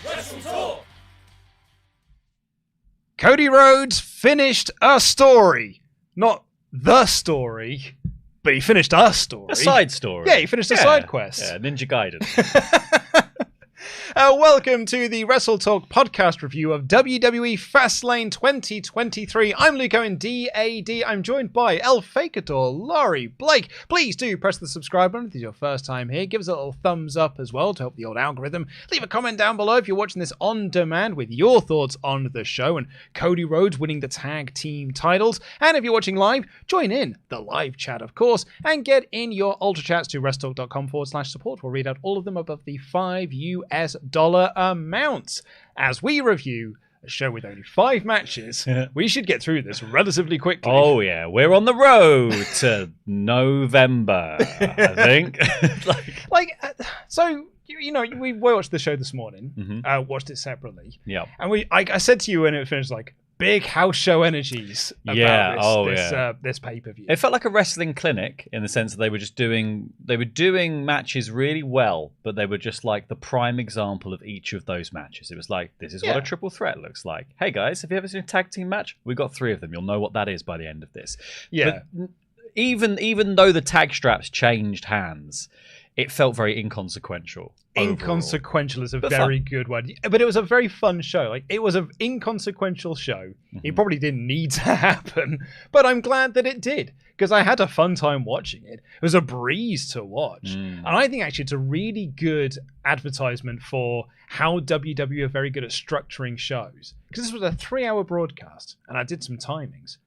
WrestleTalk. Cody Rhodes finished a story. Not the story, but he finished a story. A side story. Yeah, he finished a side quest. Yeah, Ninja Gaiden. Welcome to the WrestleTalk Podcast review of WWE Fastlane 2023. I'm Luke Owen, DAD. I'm joined by El Fakador, Laurie, Blake. Please do press the subscribe button if this is your first time here. Give us a little thumbs up as well to help the old algorithm. Leave a comment down below if you're watching this on demand with your thoughts on the show and Cody Rhodes winning the tag team titles. And if you're watching live, join in the live chat, of course, and get in your ultra chats to WrestleTalk.com/support. We'll read out all of them above the $5 amount. As we review a show with only 5 matches, we should get through this relatively quickly. Oh yeah, we're on the road to November, I think. So you know, we watched the show this morning, watched it separately, Yeah. and I said to you when it finished, like, big house show energies about this pay-per-view. It felt like a wrestling clinic in the sense that they were doing matches really well, but they were just like the prime example of each of those matches. It was like, this is what a triple threat looks like. Hey guys, have you ever seen a tag team match? We got 3 of them. You'll know what that is by the end of this. Yeah. But even though the tag straps changed hands, it felt very inconsequential. Inconsequential is a very good word. But it was a very fun show. Like, it was an inconsequential show. It probably didn't need to happen, but I'm glad that it did, because I had a fun time watching it. It was a breeze to watch. And I think actually it's a really good advertisement for how WWE are very good at structuring shows. Because this was a 3-hour broadcast, and I did some timings.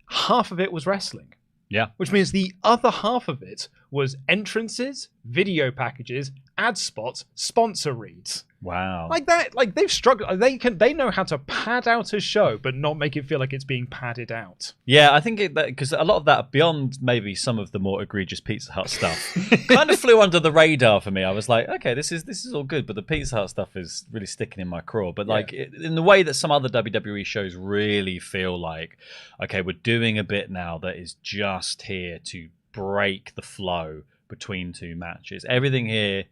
Half of it was wrestling. Yeah. Which means the other half of it was entrances, video packages, ad spots, sponsor reads. Wow. Like that, like they've struggled. They know how to pad out a show, but not make it feel like it's being padded out. Yeah, I think because a lot of that, beyond maybe some of the more egregious Pizza Hut stuff, kind of flew under the radar for me. I was like, okay, this is all good, but the Pizza Hut stuff is really sticking in my craw. But like in the way that some other WWE shows really feel like, okay, we're doing a bit now that is just here to break the flow between 2 matches. Everything here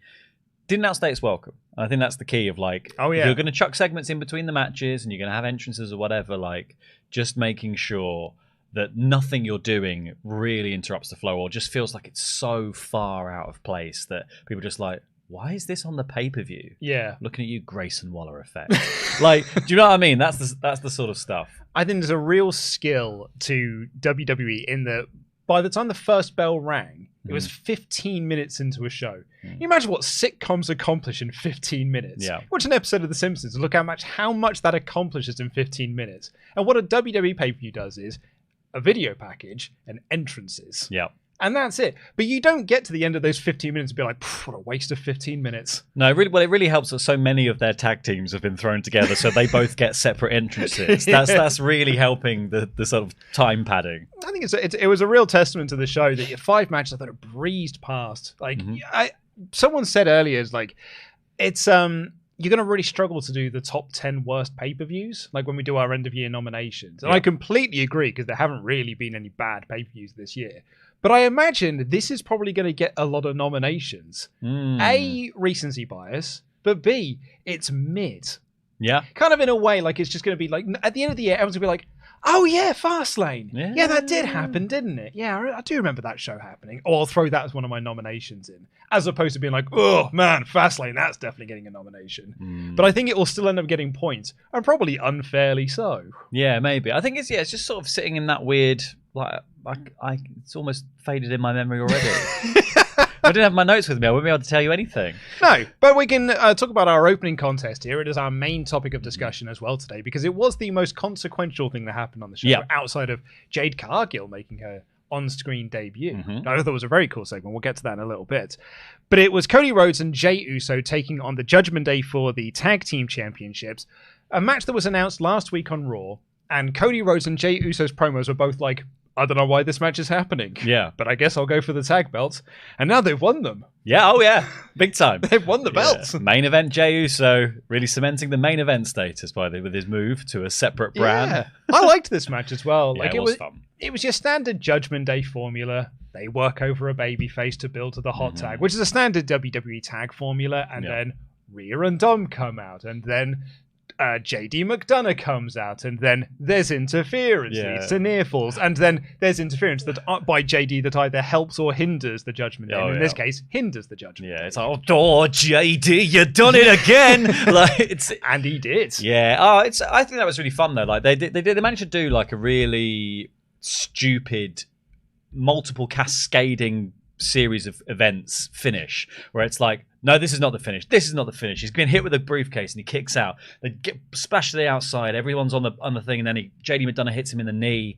didn't outstay its welcome. And I think that's the key of, like, if you're going to chuck segments in between the matches and you're going to have entrances or whatever, like, just making sure that nothing you're doing really interrupts the flow or just feels like it's so far out of place that people are just like, why is this on the pay-per-view? Yeah. Looking at you, Grayson Waller effect. Like, do you know what I mean? That's the sort of stuff. I think there's a real skill to WWE in that by the time the first bell rang, it was 15 minutes into a show. Can you imagine what sitcoms accomplish in 15 minutes? Yeah. Watch an episode of The Simpsons and look how much that accomplishes in 15 minutes. And what a WWE pay-per-view does is a video package and entrances. Yeah. And that's it. But you don't get to the end of those 15 minutes and be like, what a waste of 15 minutes. No, it really helps that so many of their tag teams have been thrown together so they both get separate entrances. That's really helping the sort of time padding. I think it was a real testament to the show that 5 matches I thought it breezed past. Like, someone said earlier, is like, it's you're going to really struggle to do the top 10 worst pay-per-views, like when we do our end-of-year nominations. And I completely agree, because there haven't really been any bad pay-per-views this year. But I imagine this is probably going to get a lot of nominations. A, recency bias, but B, it's mid. Yeah. Kind of in a way, like it's just going to be like, at the end of the year, everyone's going to be like, oh yeah, Fastlane. Yeah, that did happen, didn't it? Yeah, I do remember that show happening. Or I'll throw that as one of my nominations in. As opposed to being like, oh man, Fastlane, that's definitely getting a nomination. But I think it will still end up getting points, and probably unfairly so. Yeah, maybe. I think it's just sort of sitting in that weird, like it's almost faded in my memory already. I didn't have my notes with me. I wouldn't be able to tell you anything. No, but we can talk about our opening contest here. It is our main topic of discussion as well today, because it was the most consequential thing that happened on the show, outside of Jade Cargill making her on-screen debut. I thought it was a very cool segment. We'll get to that in a little bit. But it was Cody Rhodes and Jey Uso taking on the Judgment Day for the Tag Team Championships, a match that was announced last week on Raw, and Cody Rhodes and Jey Uso's promos were both like, I don't know why this match is happening. Yeah. But I guess I'll go for the tag belts. And now they've won them. Yeah, oh yeah. Big time. They've won the belts. Main event Jey Uso, really cementing the main event status with his move to a separate brand. Yeah. I liked this match as well. Like, it was fun. It was your standard Judgment Day formula. They work over a babyface to build to the hot tag, which is a standard WWE tag formula. And then Rhea and Dom come out, and then JD McDonough comes out, and then there's interference, leads to near falls, and then there's interference that by JD that either helps or hinders the Judgment Day. In this case, hinders the Judgment Day. It's like, oh, JD, you done it again. And he did. Yeah. I think that was really fun though. Like they managed to do like a really stupid, multiple cascading series of events finish where it's like, no, this is not the finish. This is not the finish. He's been hit with a briefcase and he kicks out. They get splashed to the outside. Everyone's on the thing, and then JD McDonough hits him in the knee.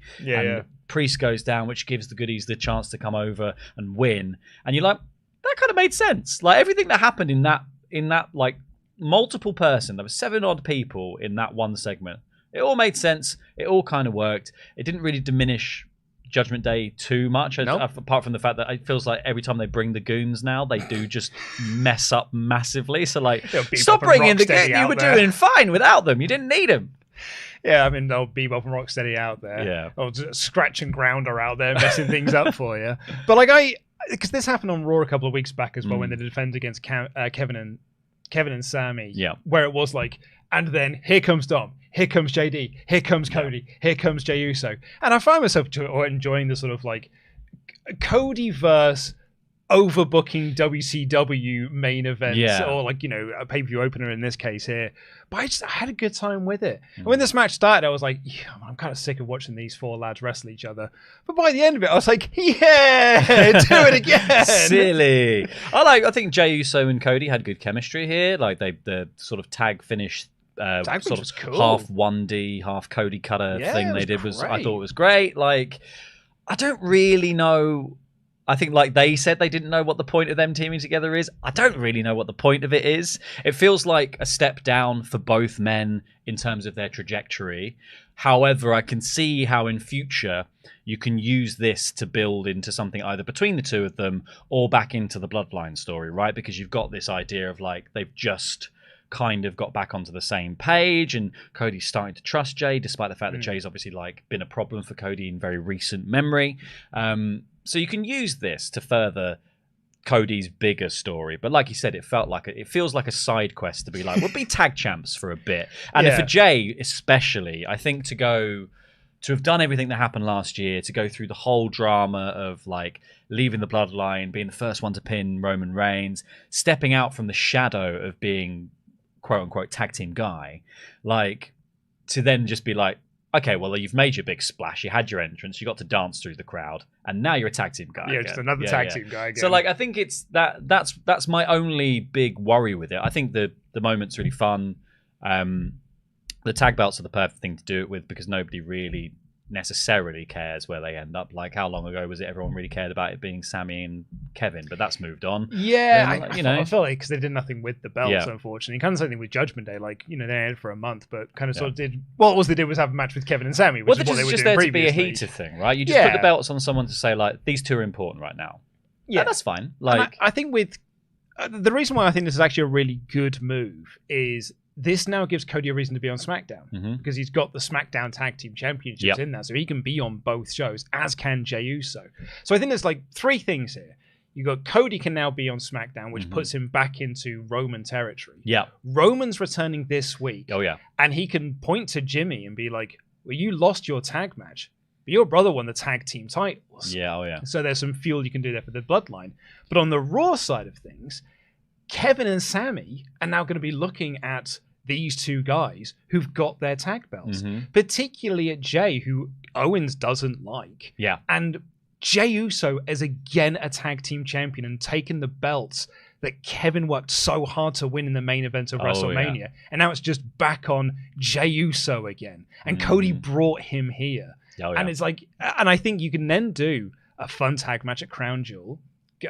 Priest goes down, which gives the goodies the chance to come over and win. And you're like, that kind of made sense. Like everything that happened in that like multiple person, there were 7 odd people in that one segment. It all made sense. It all kind of worked. It didn't really diminish Judgment Day too much, apart from the fact that it feels like every time they bring the goons now, they do just mess up massively. So like, stop bringing the goons. You were doing fine without them. You didn't need them. Yeah, I mean, they'll Bebop and Rocksteady out there. Yeah. Or Scratch and Grounder out there messing things up for you. But like because this happened on Raw a couple of weeks back as well when they defended against Kevin and Sammy. Yeah. Where it was like, and then here comes Dom, here comes JD, here comes Cody, here comes Jey Uso. And I find myself enjoying the sort of like Cody versus overbooking WCW main events or like, a pay-per-view opener in this case here. But I had a good time with it. And when this match started, I was like, I'm kind of sick of watching these 4 lads wrestle each other. But by the end of it, I was like, yeah, do it again. Silly. I think Jey Uso and Cody had good chemistry here. Like the sort of tag finish sort of cool. half 1D, half Cody cutter thing they did was, I thought was great. Like, I don't really know. I think like they said they didn't know what the point of them teaming together is. I don't really know what the point of it is. It feels like a step down for both men in terms of their trajectory. However, I can see how in future you can use this to build into something either between the two of them or back into the Bloodline story, right? Because you've got this idea of like they've just kind of got back onto the same page, and Cody's starting to trust Jey, despite the fact that Jey's obviously like been a problem for Cody in very recent memory. So you can use this to further Cody's bigger story, but like you said, it feels like a side quest to be like, we'll be tag champs for a bit. And for Jey especially, I think to have done everything that happened last year, to go through the whole drama of like leaving the Bloodline, being the first one to pin Roman Reigns, stepping out from the shadow of being quote unquote tag team guy, like to then just be like, okay, well, you've made your big splash, you had your entrance, you got to dance through the crowd, and now you're a tag team guy again. Just another tag team guy again. So like I think it's that's my only big worry with it. I think the moment's really fun. The tag belts are the perfect thing to do it with because nobody really necessarily cares where they end up. Like how long ago was it everyone really cared about it being Sammy and Kevin, but that's moved on. I feel like because they did nothing with the belts, unfortunately. Kind of something with Judgment Day, like they had it for a month, but kind of sort of did what they did was have a match with Kevin and Sammy, which is what they were doing previously. Just there to be a heater thing, right? You just put the belts on someone to say like these two are important right now. Yeah, and that's fine. Like I think with the reason why I think this is actually a really good move is this now gives Cody a reason to be on SmackDown because he's got the SmackDown Tag Team Championships in there, so he can be on both shows, as can Jey Uso. So I think there's like 3 things here. You got Cody can now be on SmackDown, which puts him back into Roman territory. Yeah, Roman's returning this week. Oh yeah, and he can point to Jimmy and be like, "Well, you lost your tag match, but your brother won the tag team titles." Yeah, oh yeah. So there's some fuel you can do there for the Bloodline. But on the Raw side of things, Kevin and Sammy are now going to be looking at these 2 guys who've got their tag belts, particularly at Jey, who Owens doesn't like. Yeah. And Jey Uso is again a tag team champion and taken the belts that Kevin worked so hard to win in the main event of WrestleMania. Yeah. And now it's just back on Jey Uso again. And Cody brought him here. Oh, yeah. And it's like, and I think you can then do a fun tag match at Crown Jewel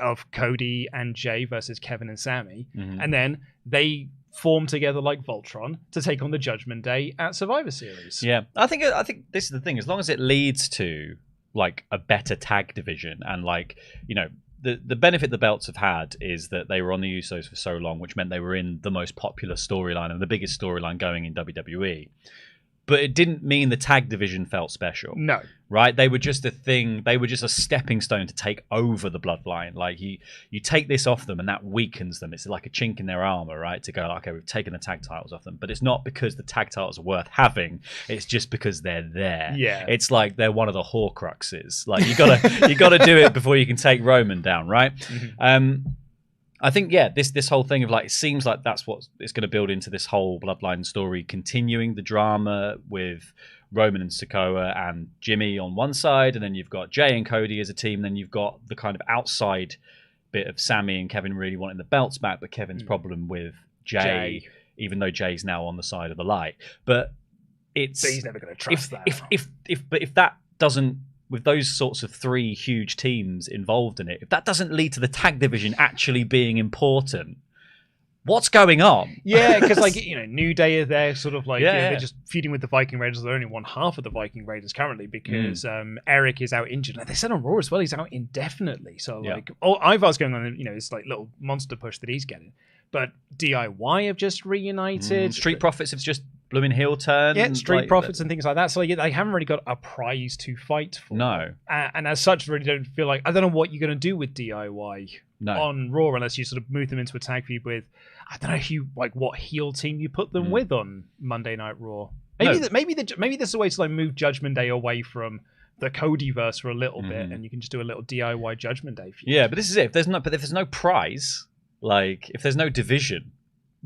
of Cody and Jey versus Kevin and Sammy. And then they form together like Voltron to take on the Judgment Day at Survivor Series. Yeah, I think this is the thing. As long as it leads to like a better tag division, and like the benefit the belts have had is that they were on the Usos for so long, which meant they were in the most popular storyline and the biggest storyline going in WWE. but it didn't mean the tag division felt special. No. Right? They were just a thing. They were just a stepping stone to take over the Bloodline. Like, you take this off them and that weakens them. It's like a chink in their armor, right? To go, okay, we've taken the tag titles off them. But it's not because the tag titles are worth having. It's just because they're there. Yeah. It's like they're one of the Horcruxes. Like, you gotta do it before you can take Roman down, right? Mm-hmm. I think, yeah, this whole thing of, like, it seems like that's what it's going to build into this whole Bloodline story, continuing the drama with Roman and Sikoa and Jimmy on one side, and then you've got Jey and Cody as a team, then you've got the kind of outside bit of Sammy and Kevin really wanting the belts back, but Kevin's problem with Jey, even though Jey's now on the side of the light. But it's... But he's never going to trust that. If that doesn't... With those sorts of three huge teams involved in it, if that doesn't lead to the tag division actually being important, what's going on? Yeah, because, like, you know, New Day are there, sort of like, they're just feuding with the Viking Raiders. They're only one half of the Viking Raiders currently because Eric is out injured. And they said on Raw as well, he's out indefinitely. So, like, Ivar's going on, you know, this like little monster push that he's getting. But DIY have just reunited. Street Profits have just blooming heel turn. Yeah, Street Profits and things like that. So, like, they haven't really got a prize to fight for. No. And as such, really don't feel like, I don't know what you're going to do with DIY on Raw unless you sort of move them into a tag feud with, I don't know if you, like, what heel team you put them with on Monday Night Raw. Maybe this is a way to, like, move Judgment Day away from the Codyverse for a little bit, and you can just do a little DIY Judgment Day feud. Yeah, but this is it. If there's no prize, like, if there's no division,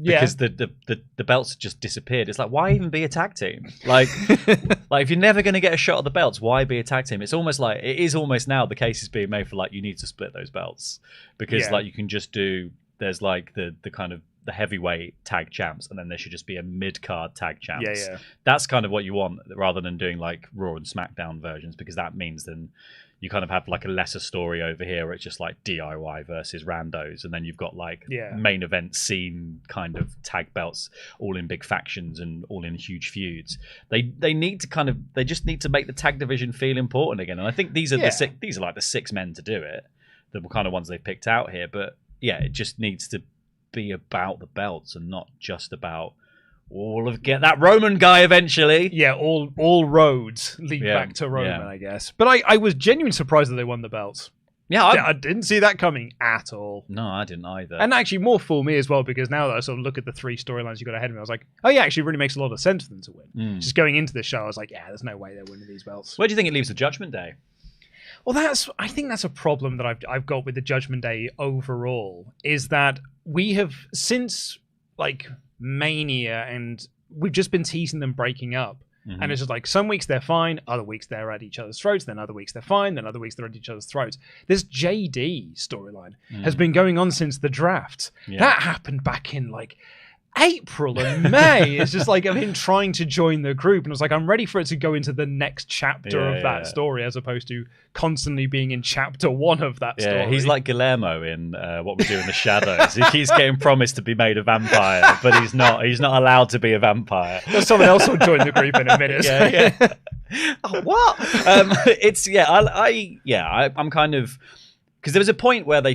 because the belts just disappeared, it's like, why even be a tag team? Like, if you're never going to get a shot at the belts, why be a tag team? It's almost like, it is almost now the case is being made for, like, you need to split those belts because like you can just do, there's like the kind of the heavyweight tag champs, and then there should just be a mid-card tag champs. That's kind of what you want, rather than doing like Raw and SmackDown versions, because that means then you kind of have like a lesser story over here where it's just like DIY versus randos, and then you've got like main event scene kind of tag belts all in big factions and all in huge feuds. They need to kind of, they just need to make the tag division feel important again, and I think these are these are like the 6 men to do it, the kind of ones they picked out here. But yeah, it just needs to be about the belts and not just about get that Roman guy eventually. Yeah, all roads lead back to Roman, I guess. But I was genuinely surprised that they won the belts. Yeah, I didn't see that coming at all. No, I didn't either. And actually more for me as well, because now that I sort of look at the 3 storylines you got ahead of me, I was like, oh yeah, actually it really makes a lot of sense for them to win. Just going into this show, I was like, yeah, there's no way they're winning these belts. Where do you think it leaves the Judgment Day? Well, I think that's a problem that I've got with the Judgment Day overall, is that we have, since like Mania, and we've just been teasing them breaking up. And it's just like, some weeks they're fine, other weeks they're at each other's throats, then other weeks they're fine, then other weeks they're at each other's throats. This JD storyline has been going on since the draft. That happened back in like April and May. It's just like of him trying to join the group, and I was like, I'm ready for it to go into the next chapter of that story, as opposed to constantly being in chapter 1 of that story. He's like Guillermo in What We Do in the Shadows. He keeps getting promised to be made a vampire, but he's not allowed to be a vampire. Someone else will join the group in a minute. Oh, what? I'm kind of, because there was a point where there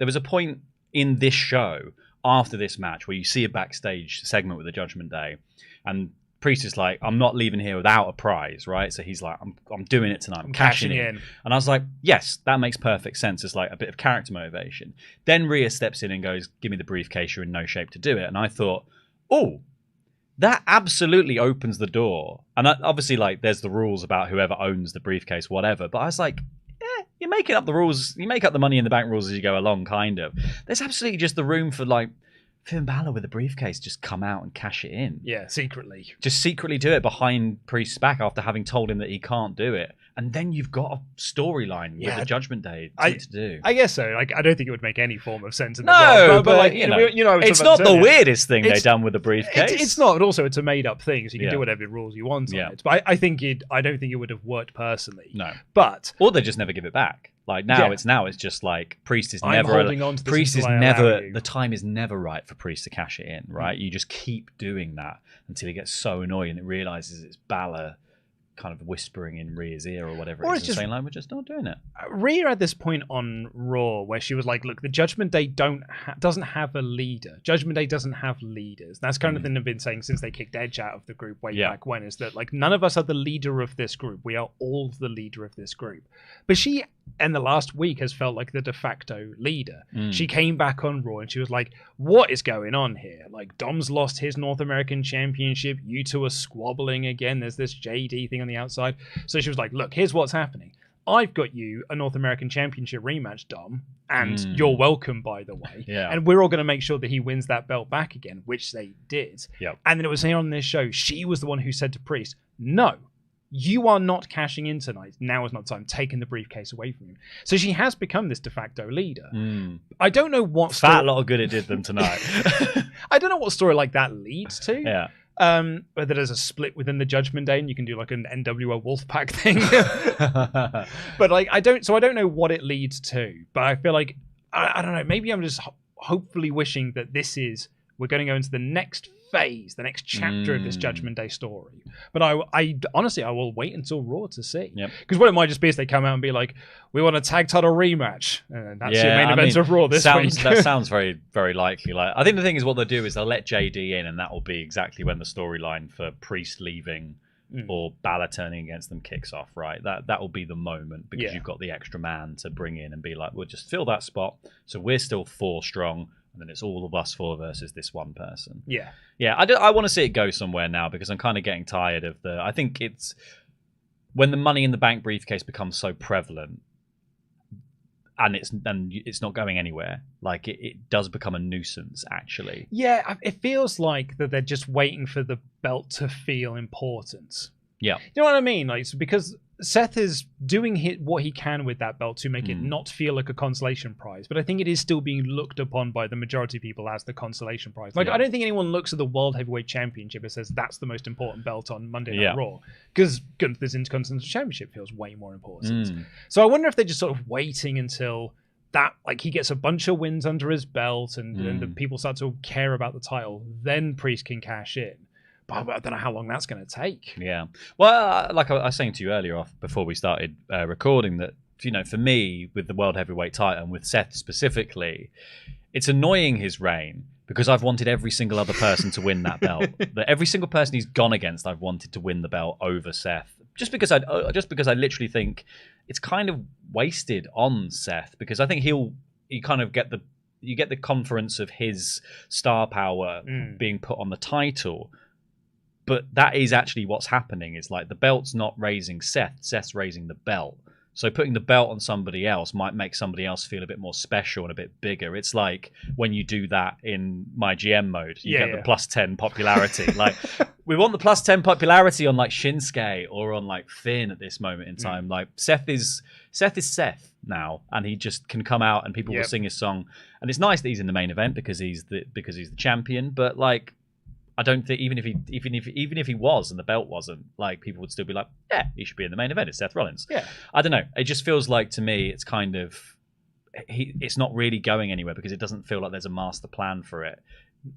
was a point in this show after this match where you see a backstage segment with the Judgment Day, and Priest is like, I'm not leaving here without a prize, right? So he's like, I'm doing it tonight. I'm cashing in. And I was like, yes, that makes perfect sense. It's like a bit of character motivation. Then Rhea steps in and goes, give me the briefcase. You're in no shape to do it. And I thought, oh, that absolutely opens the door. And obviously, like, there's the rules about whoever owns the briefcase, whatever. But I was like, you're making up the rules. You make up the money in the bank rules as you go along, kind of. There's absolutely just the room for, like, Finn Balor with a briefcase, just come out and cash it in. Yeah, secretly. Just secretly do it behind Priest's back after having told him that he can't do it. And then you've got a storyline with the Judgment Day to do. I guess so. Like, I don't think it would make any form of sense in the world. But like, you know, it's not the weirdest thing they've done with the briefcase. It's not, but also it's a made-up thing, so you can do whatever rules you want on it. But I don't think it would have worked personally. No. But... Or they just never give it back. Like, it's just like, Priest is never... the time is never right for Priest to cash it in, right? You just keep doing that until he gets so annoyed and it realizes it's Balor kind of whispering in Rhea's ear or whatever Or it it's is, just- and saying like, we're just not doing it. Rhea had this point on Raw where she was like, look, the Judgment Day doesn't have a leader. Judgment Day doesn't have leaders. That's kind of the thing they've been saying since they kicked Edge out of the group way back when, is that like none of us are the leader of this group. We are all the leader of this group. But she, in the last week, has felt like the de facto leader. She came back on Raw and she was like, what is going on here? Like, Dom's lost his North American Championship. You two are squabbling again. There's this JD thing on the outside. So she was like, look, here's what's happening. I've got you a North American Championship rematch, Dom, and you're welcome, by the way. Yeah. And we're all going to make sure that he wins that belt back again, which they did. Yep. And then it was here on this show, she was the one who said to Priest, no, you are not cashing in tonight. Now is not time. Taking the briefcase away from you. So she has become this de facto leader. I don't know what Fat lot of good it did them tonight. I don't know what story like that leads to. Yeah. Whether there's a split within the Judgment Day and you can do like an NWO Wolfpack thing. But like I don't know what it leads to. But I feel like I don't know, maybe I'm just hopefully wishing that we're going to go into the next phase, the next chapter of this Judgment Day story. But I honestly, I will wait until Raw to see. Because what it might just be is they come out and be like, we want a tag title rematch. And that's your main event of Raw this week. That sounds very, very likely. Like, I think the thing is what they'll do is they'll let JD in, and that will be exactly when the storyline for Priest leaving or Balor turning against them kicks off, right? That will be the moment, because you've got the extra man to bring in and be like, we'll just fill that spot. So we're still 4 strong. And then it's all of us 4 versus this one person. Yeah. I want to see it go somewhere now, because I'm kind of getting tired of I think it's when the Money in the Bank briefcase becomes so prevalent, and it's not going anywhere. Like it does become a nuisance, actually. Yeah, it feels like that they're just waiting for the belt to feel important. Yeah, you know what I mean? Like, because Seth is doing what he can with that belt to make it not feel like a consolation prize, but I think it is still being looked upon by the majority of people as the consolation prize. Like, I don't think anyone looks at the World Heavyweight Championship and says that's the most important belt on Monday Night Raw, because Gunther's Intercontinental Championship feels way more important. So I wonder if they're just sort of waiting until that, like, he gets a bunch of wins under his belt and the people start to care about the title, then Priest can cash in. But I don't know how long that's going to take. Yeah. Well, like I was saying to you earlier before we started recording, that, you know, for me, with the World Heavyweight title and with Seth specifically, it's annoying his reign, because I've wanted every single other person to win that belt. That every single person he's gone against, I've wanted to win the belt over Seth. Just because I literally think it's kind of wasted on Seth, because I think you kind of get the conference of his star power being put on the title. But that is actually what's happening, is like the belt's not raising Seth's raising the belt. So putting the belt on somebody else might make somebody else feel a bit more special and a bit bigger. It's like when you do that in my GM mode, you get the plus 10 popularity. Like, we want the plus 10 popularity on like Shinsuke or on like Finn at this moment in time. Like Seth is Seth now, and he just can come out and people will sing his song. And it's nice that he's in the main event because he's the champion. But like, I don't think even if he was and the belt wasn't, like, people would still be like, yeah, he should be in the main event. It's Seth Rollins. Yeah. I don't know. It just feels like, to me, it's kind of it's not really going anywhere, because it doesn't feel like there's a master plan for it,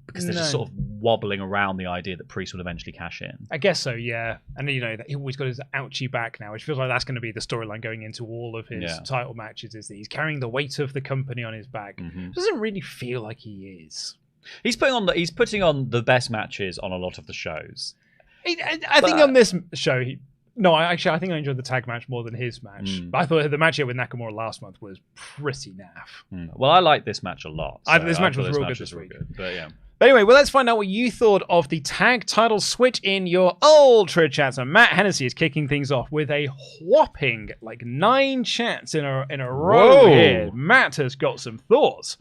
because they're just sort of wobbling around the idea that Priest will eventually cash in. I guess so, yeah. And, you know, he always got his ouchie back now, which feels like that's going to be the storyline going into all of his title matches, is that he's carrying the weight of the company on his back. It doesn't really feel like he is. He's putting on the best matches on a lot of the shows. I think on this show, I think I enjoyed the tag match more than his match. But I thought the match here with Nakamura last month was pretty naff. Well, I like this match a lot. So this match was real good this week. But yeah. But anyway, let's find out what you thought of the tag title switch in your Ultra Chats. And Matt Hennessy is kicking things off with a whopping 9 chats in a row here. Matt has got some thoughts.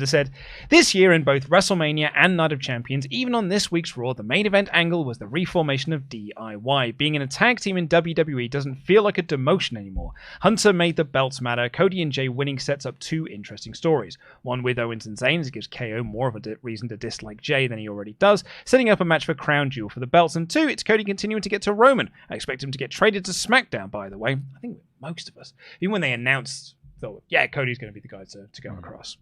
Said, this year in both WrestleMania and Night of Champions, even on this week's Raw, the main event angle was the reformation of DIY. Being in a tag team in WWE doesn't feel like a demotion anymore. Hunter made the belts matter. Cody and Jey winning sets up 2 interesting stories. One with Owens and Zayn, as it gives KO more of a reason to dislike Jey than he already does, setting up a match for Crown Jewel for the belts. And 2, it's Cody continuing to get to Roman. I expect him to get traded to SmackDown, by the way. I think most of us, even when they announced, thought, yeah, Cody's going to be the guy to go across.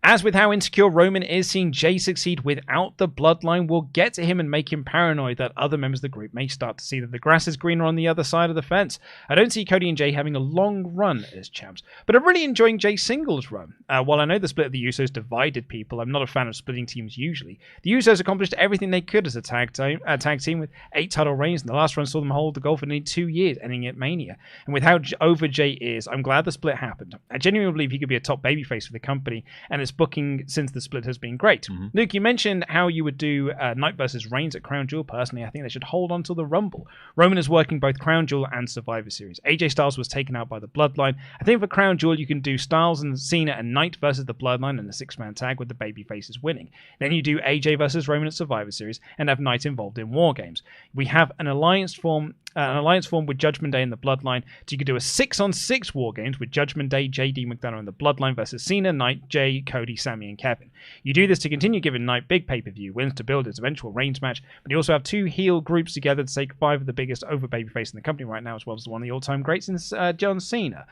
As with how insecure Roman is, seeing Jey succeed without the bloodline will get to him and make him paranoid that other members of the group may start to see that the grass is greener on the other side of the fence. I don't see Cody and Jey having a long run as champs, but I'm really enjoying Jey's singles run. While I know the split of the Usos divided people, I'm not a fan of splitting teams usually. The Usos accomplished everything they could as a tag team with 8 title reigns, and the last run saw them hold the goal for nearly 2 years, ending at Mania. And with how over Jey is, I'm glad the split happened. I genuinely believe he could be a top babyface for the company, and its booking since the split has been great. Luke, you mentioned how you would do Knight versus Reigns at Crown Jewel. Personally, I think they should hold on till the Rumble. Roman is working both Crown Jewel and Survivor Series. AJ Styles was taken out by the Bloodline. I think for Crown Jewel, you can do Styles and Cena and Knight versus the Bloodline in a 6-man tag with the babyfaces winning. Then you do AJ versus Roman at Survivor Series and have Knight involved in War Games. We have an alliance form with Judgment Day and the Bloodline. So you could do a 6-on-6 War Games with Judgment Day, JD McDonough and the Bloodline versus Cena, Knight, Jey, Cody, Sami and Kevin. You do this to continue giving Knight big pay-per-view wins to build its eventual Reigns match, but you also have 2 heel groups together to take 5 of the biggest over babyface in the company right now, as well as one of the all-time greats in John Cena.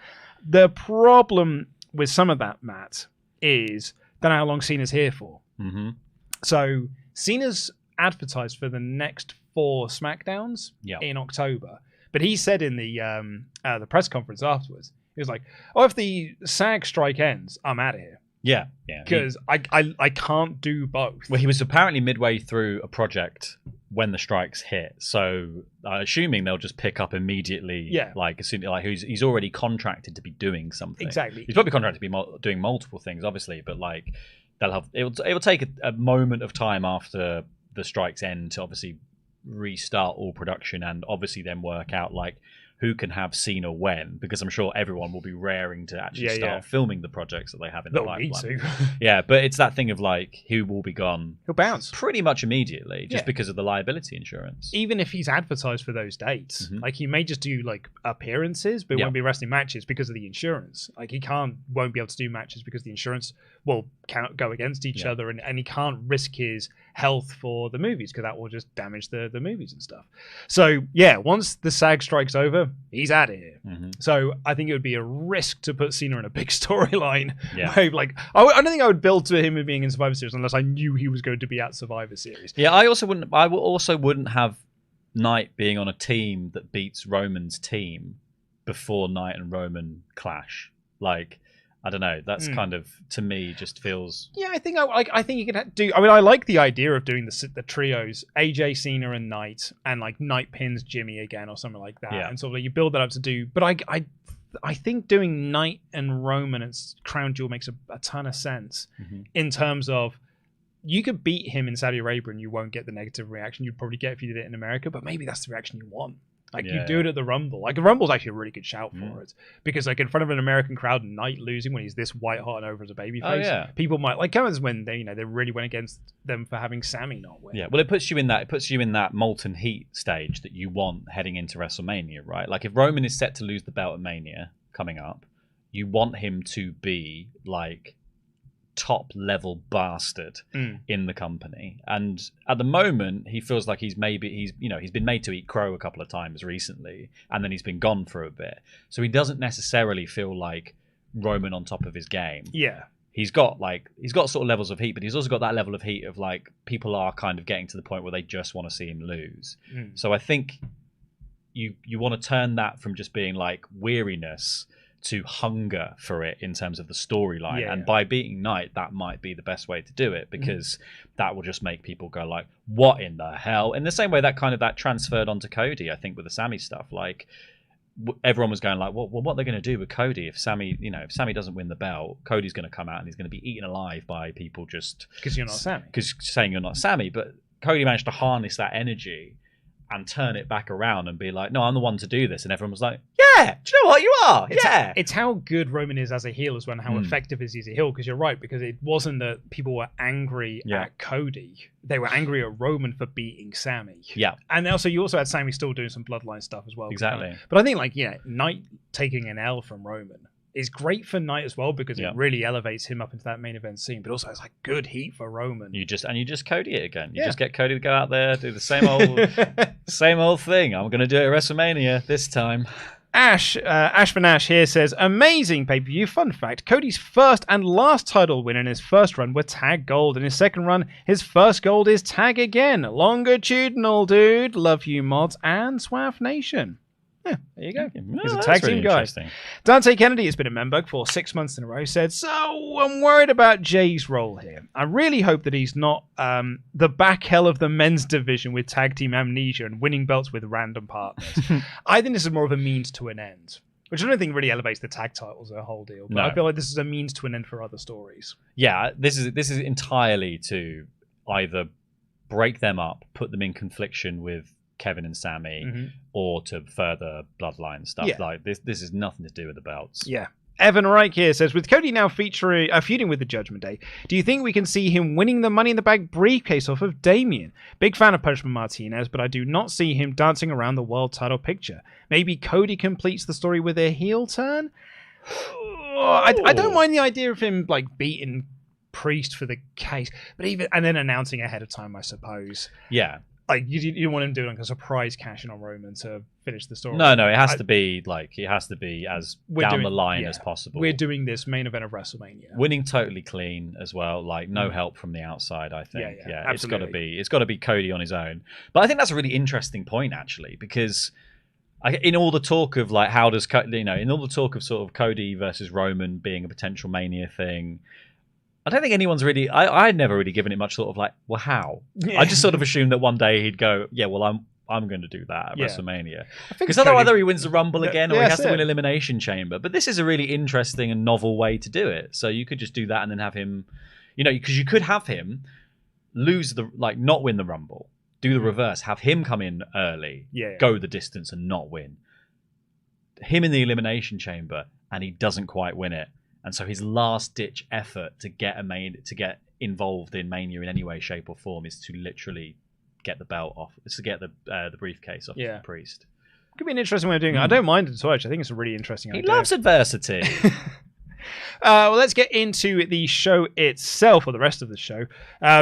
The problem with some of that, Matt, is don't know how long Cena's here for. So Cena's advertised for the next 4 SmackDowns in October, but he said in the press conference afterwards, he was like, "Oh, if the SAG strike ends, I'm out of here." Yeah. Because I can't do both. Well, he was apparently midway through a project when the strikes hit, so assuming they'll just pick up immediately. Yeah, like as soon like he's already contracted to be doing something. Exactly. He's probably contracted to be doing multiple things, obviously, but like they'll have it will take a moment of time after the strikes end to obviously restart all production and obviously then work out like who can have Cena when, because I'm sure everyone will be raring to actually start filming the projects that they have in the pipeline. Yeah, but it's that thing of like, who will be gone? He'll bounce pretty much immediately, just because of the liability insurance. Even if he's advertised for those dates, like he may just do like appearances, but won't be wrestling matches because of the insurance. Like he won't be able to do matches because the insurance will go against each other, and he can't risk his health for the movies because that will just damage the movies and stuff. So yeah, once the SAG strike's over, he's out of here. So I think it would be a risk to put Cena in a big storyline. Like I don't think I would build to him being in Survivor Series unless I knew he was going to be at Survivor Series. Yeah, I also wouldn't have Knight being on a team that beats Roman's team before Knight and Roman clash. Like, I don't know. That's kind of, to me, just feels. Yeah, I think you could do. I mean, I like the idea of doing the trios, AJ, Cena, and Knight, and like Knight pins Jimmy again or something like that, and sort of like you build that up to do. But I think doing Knight and Roman and Crown Jewel makes a ton of sense in terms of you could beat him in Saudi Arabia and you won't get the negative reaction you'd probably get if you did it in America, but maybe that's the reaction you want. Like you do it at the Rumble. Like the Rumble's actually a really good shout for it, because like in front of an American crowd, Knight losing when he's this white hot and over as a babyface, people might like comments when they really went against them for having Sami not win. Yeah, well, it puts you in that molten heat stage that you want heading into WrestleMania, right? Like if Roman is set to lose the belt at Mania coming up, you want him to be like top level bastard in the company, and at the moment he feels like he's been made to eat crow a couple of times recently, and then he's been gone for a bit, so he doesn't necessarily feel like Roman on top of his game. He's got sort of levels of heat, but he's also got that level of heat of like people are kind of getting to the point where they just want to see him lose. So I think you want to turn that from just being like weariness to hunger for it in terms of the storyline, and by beating Knight, that might be the best way to do it, because that will just make people go like, what in the hell? In the same way that transferred onto Cody, I think, with the Sami stuff. Like everyone was going like, well, what are they going to do with Cody if Sami doesn't win the belt? Cody's going to come out and he's going to be eaten alive by people just because you're not Sami, because saying you're not Sami. But Cody managed to harness that energy and turn it back around and be like, no, I'm the one to do this. And everyone was like, yeah, do you know what? You are. It's how good Roman is as a heel as well, and how effective is he as a heel, because you're right, because it wasn't that people were angry at Cody. They were angry at Roman for beating Sami. Yeah. And also, you also had Sami still doing some bloodline stuff as well. Exactly. But I think, like, Knight taking an L from Roman is great for Knight as well, because it really elevates him up into that main event scene, but also it's like good heat for Roman. You just Cody it again. You just get Cody to go out there, do the same old thing. I'm going to do it at WrestleMania this time. Ash for Nash here says, amazing pay-per-view. Fun fact, Cody's first and last title win in his first run were tag gold. In his second run, his first gold is tag again. Longitudinal, dude. Love you, mods and Swaff Nation. Yeah, there you go. He's a tag team guy. Dante Kennedy has been a member for 6 months in a row. Said, so I'm worried about Jay's role here. I really hope that he's not the back hell of the men's division with tag team amnesia and winning belts with random partners. I think this is more of a means to an end, which I don't think really elevates the tag titles as a whole deal. But I feel like this is a means to an end for other stories. Yeah, this is entirely to either break them up, put them in confliction with Kevin and Sammy, or to further Bloodline stuff. Yeah. Like this is nothing to do with the belts. Yeah. Evan Reich here says, with Cody now feuding with the Judgment Day, do you think we can see him winning the Money in the Bank briefcase off of Damian? Big fan of Punishment Martinez, but I do not see him dancing around the world title picture. Maybe Cody completes the story with a heel turn? I don't mind the idea of him like beating Priest for the case, but and then announcing ahead of time, I suppose. Yeah. Like you want him doing like a surprise cash in on Roman to finish the story. No, it has to be as down the line as possible. We're doing this main event of WrestleMania. Winning totally clean as well, like no help from the outside, I think. Yeah, it's got to be Cody on his own. But I think that's a really interesting point actually, because in all the talk of like in all the talk of sort of Cody versus Roman being a potential Mania thing, I don't think anyone's really. I'd never really given it much thought of like, well, how? Yeah. I just sort of assumed that one day he'd go, yeah, well, I'm going to do that at WrestleMania, because otherwise he wins the Rumble again, or he has to win Elimination Chamber. But this is a really interesting and novel way to do it. So you could just do that and then have him, because you could have him lose not win the Rumble, do the reverse, have him come in early, go the distance and not win. Him in the Elimination Chamber, and he doesn't quite win it. And so his last-ditch effort to get involved in Mania in any way, shape, or form is to literally get the belt off, to get the briefcase off the Priest. Could be an interesting way of doing it. I don't mind it at all. Actually, I think it's a really interesting idea. He loves adversity. Well, let's get into the show itself, or the rest of the show,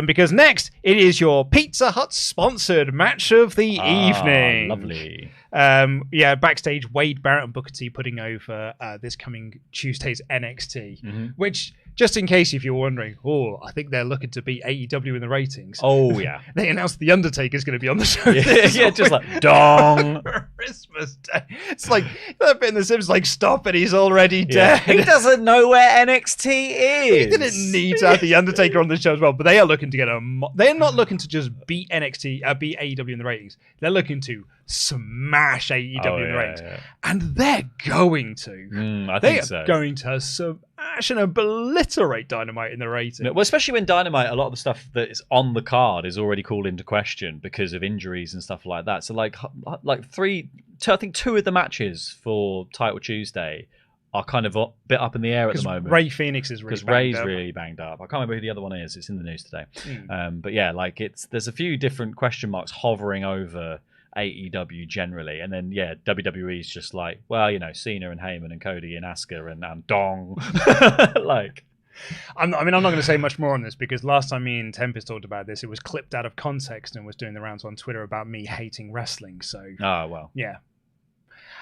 because next it is your Pizza Hut sponsored match of the evening. Lovely. Backstage, Wade Barrett and Booker T putting over this coming Tuesday's NXT, which, just in case if you're wondering, I think they're looking to beat AEW in the ratings. Oh, yeah. They announced The Undertaker's going to be on the show. Yeah, just like, dong. Christmas Day. It's like, that bit in The Sims, like, stop it, he's already dead. He doesn't know where NXT is. He didn't need to have The Undertaker on the show as well, but they are looking to get they're not looking to just beat beat AEW in the ratings. They're looking to smash AEW in the ratings. Yeah. And they're going to. I think so. They're going to smash and obliterate Dynamite in the ratings. Well, especially when Dynamite, a lot of the stuff that is on the card is already called into question because of injuries and stuff like that. So like I think two of the matches for Title Tuesday are kind of a bit up in the air at the moment. Ray Phoenix is really banged up. I can't remember who the other one is. It's in the news today. But yeah, like there's a few different question marks hovering over AEW generally, and then WWE's just like, well, Cena and Heyman and Cody and Asuka and Dong. I'm not going to say much more on this, because last time me and Tempest talked about this, it was clipped out of context and was doing the rounds on Twitter about me hating wrestling. So yeah.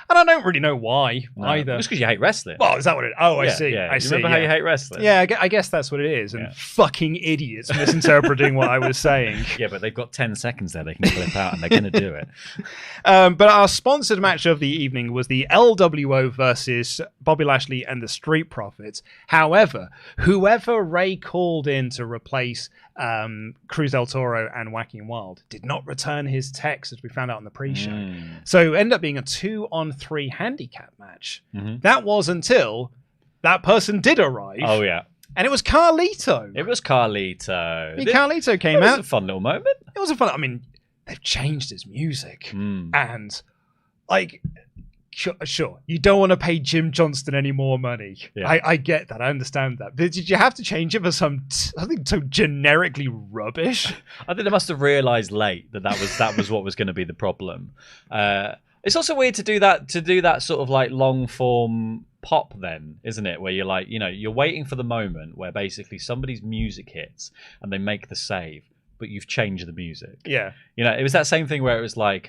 And I don't really know why either. Just because you hate wrestling. Oh, is that what it is? Oh, I see. Yeah. Remember how you hate wrestling? Yeah, I guess that's what it is. And fucking idiots misinterpreting what I was saying. Yeah, but they've got 10 seconds there they can clip out, and they're going to do it. But our sponsored match of the evening was the LWO versus Bobby Lashley and the Street Profits. However, whoever Ray called in to replace Cruz del Toro and Wacky and Wild did not return his text, as we found out on the pre-show. So it ended up being a 2-on-3 handicap match. That was until that person did arrive. Oh, yeah. And it was Carlito. Carlito came out. It was a fun little moment. It was a fun... I mean, they've changed his music. And, like... Sure, you don't want to pay Jim Johnston any more money. Yeah. I get that. I understand that. But did you have to change it for something so generically rubbish? I think they must have realised late that was what was going to be the problem. It's also weird to do that sort of like long form pop then, isn't it? Where you're like, you're waiting for the moment where basically somebody's music hits and they make the save, but you've changed the music. Yeah. It was that same thing where it was like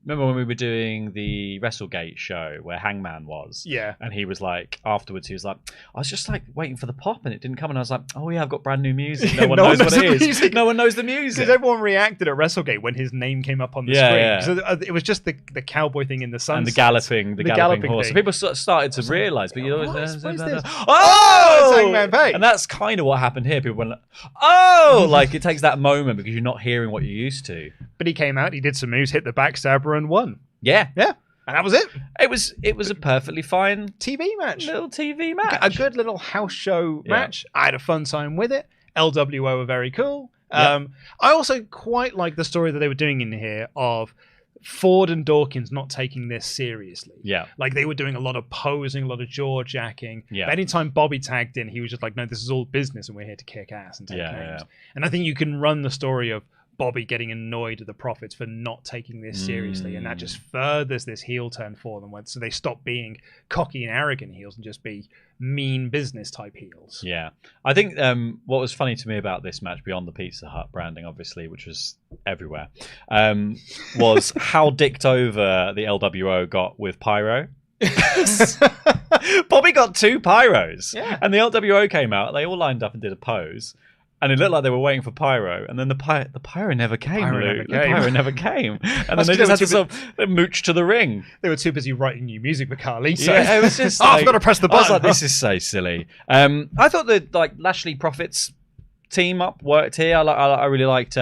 Remember when we were doing the WrestleGate show where Hangman was? Yeah. And he was like, afterwards, he was like, I was just like waiting for the pop and it didn't come. And I was like, oh yeah, I've got brand new music. No one knows what it is. No one knows the music. Because everyone reacted at WrestleGate when his name came up on the screen. Yeah. So it was just the cowboy thing in the sunset. And the galloping horse. So people started to realise. But you know, what is this? Oh! It's Hangman Page. And that's kind of what happened here. People went like, oh! Like it takes that moment because you're not hearing what you're used to. But he came out, he did some moves, hit the backstabber and won. Yeah. Yeah. And that was it. It was a perfectly fine TV match. Little TV match. A good little house show match. I had a fun time with it. LWO were very cool. I also quite like the story that they were doing in here of Ford and Dawkins not taking this seriously. Yeah. Like they were doing a lot of posing, a lot of jaw jacking. Yeah. But anytime Bobby tagged in, he was just like, no, this is all business and we're here to kick ass and take names. Yeah. And I think you can run the story of Bobby getting annoyed at the Profits for not taking this seriously, and that just furthers this heel turn for them. So they stop being cocky and arrogant heels and just be mean business type heels. Yeah, I think what was funny to me about this match, beyond the Pizza Hut branding, obviously, which was everywhere, was how dicked over the LWO got with Pyro. Bobby got 2 pyros, and the LWO came out. They all lined up and did a pose. And it looked like they were waiting for Pyro, and then the pyro never came. The pyro never came, and then they just had to sort of mooch to the ring. They were too busy writing new music for Carly. So it was just I've got to press the button. I was like, this is so silly. I thought the Lashley Profits team up worked here. I really liked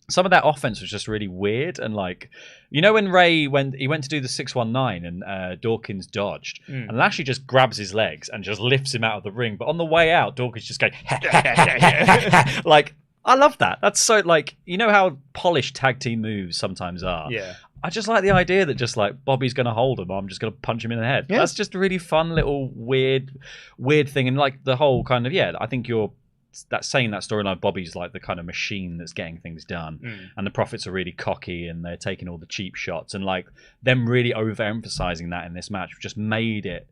some of that offense was just really weird, and like, you know, when Ray went to do the 619 and Dawkins dodged, and Lashley just grabs his legs and just lifts him out of the ring, but on the way out, Dawkins just going like, I love that. That's so, like, you know how polished tag team moves sometimes are. Yeah. I just like the idea that just like Bobby's going to hold him, or I'm just going to punch him in the head. Yeah. That's just a really fun little weird thing, and like the whole kind of I think that's saying that storyline. Bobby's like the kind of machine that's getting things done, and the Profits are really cocky and they're taking all the cheap shots, and like them really overemphasizing that in this match just made it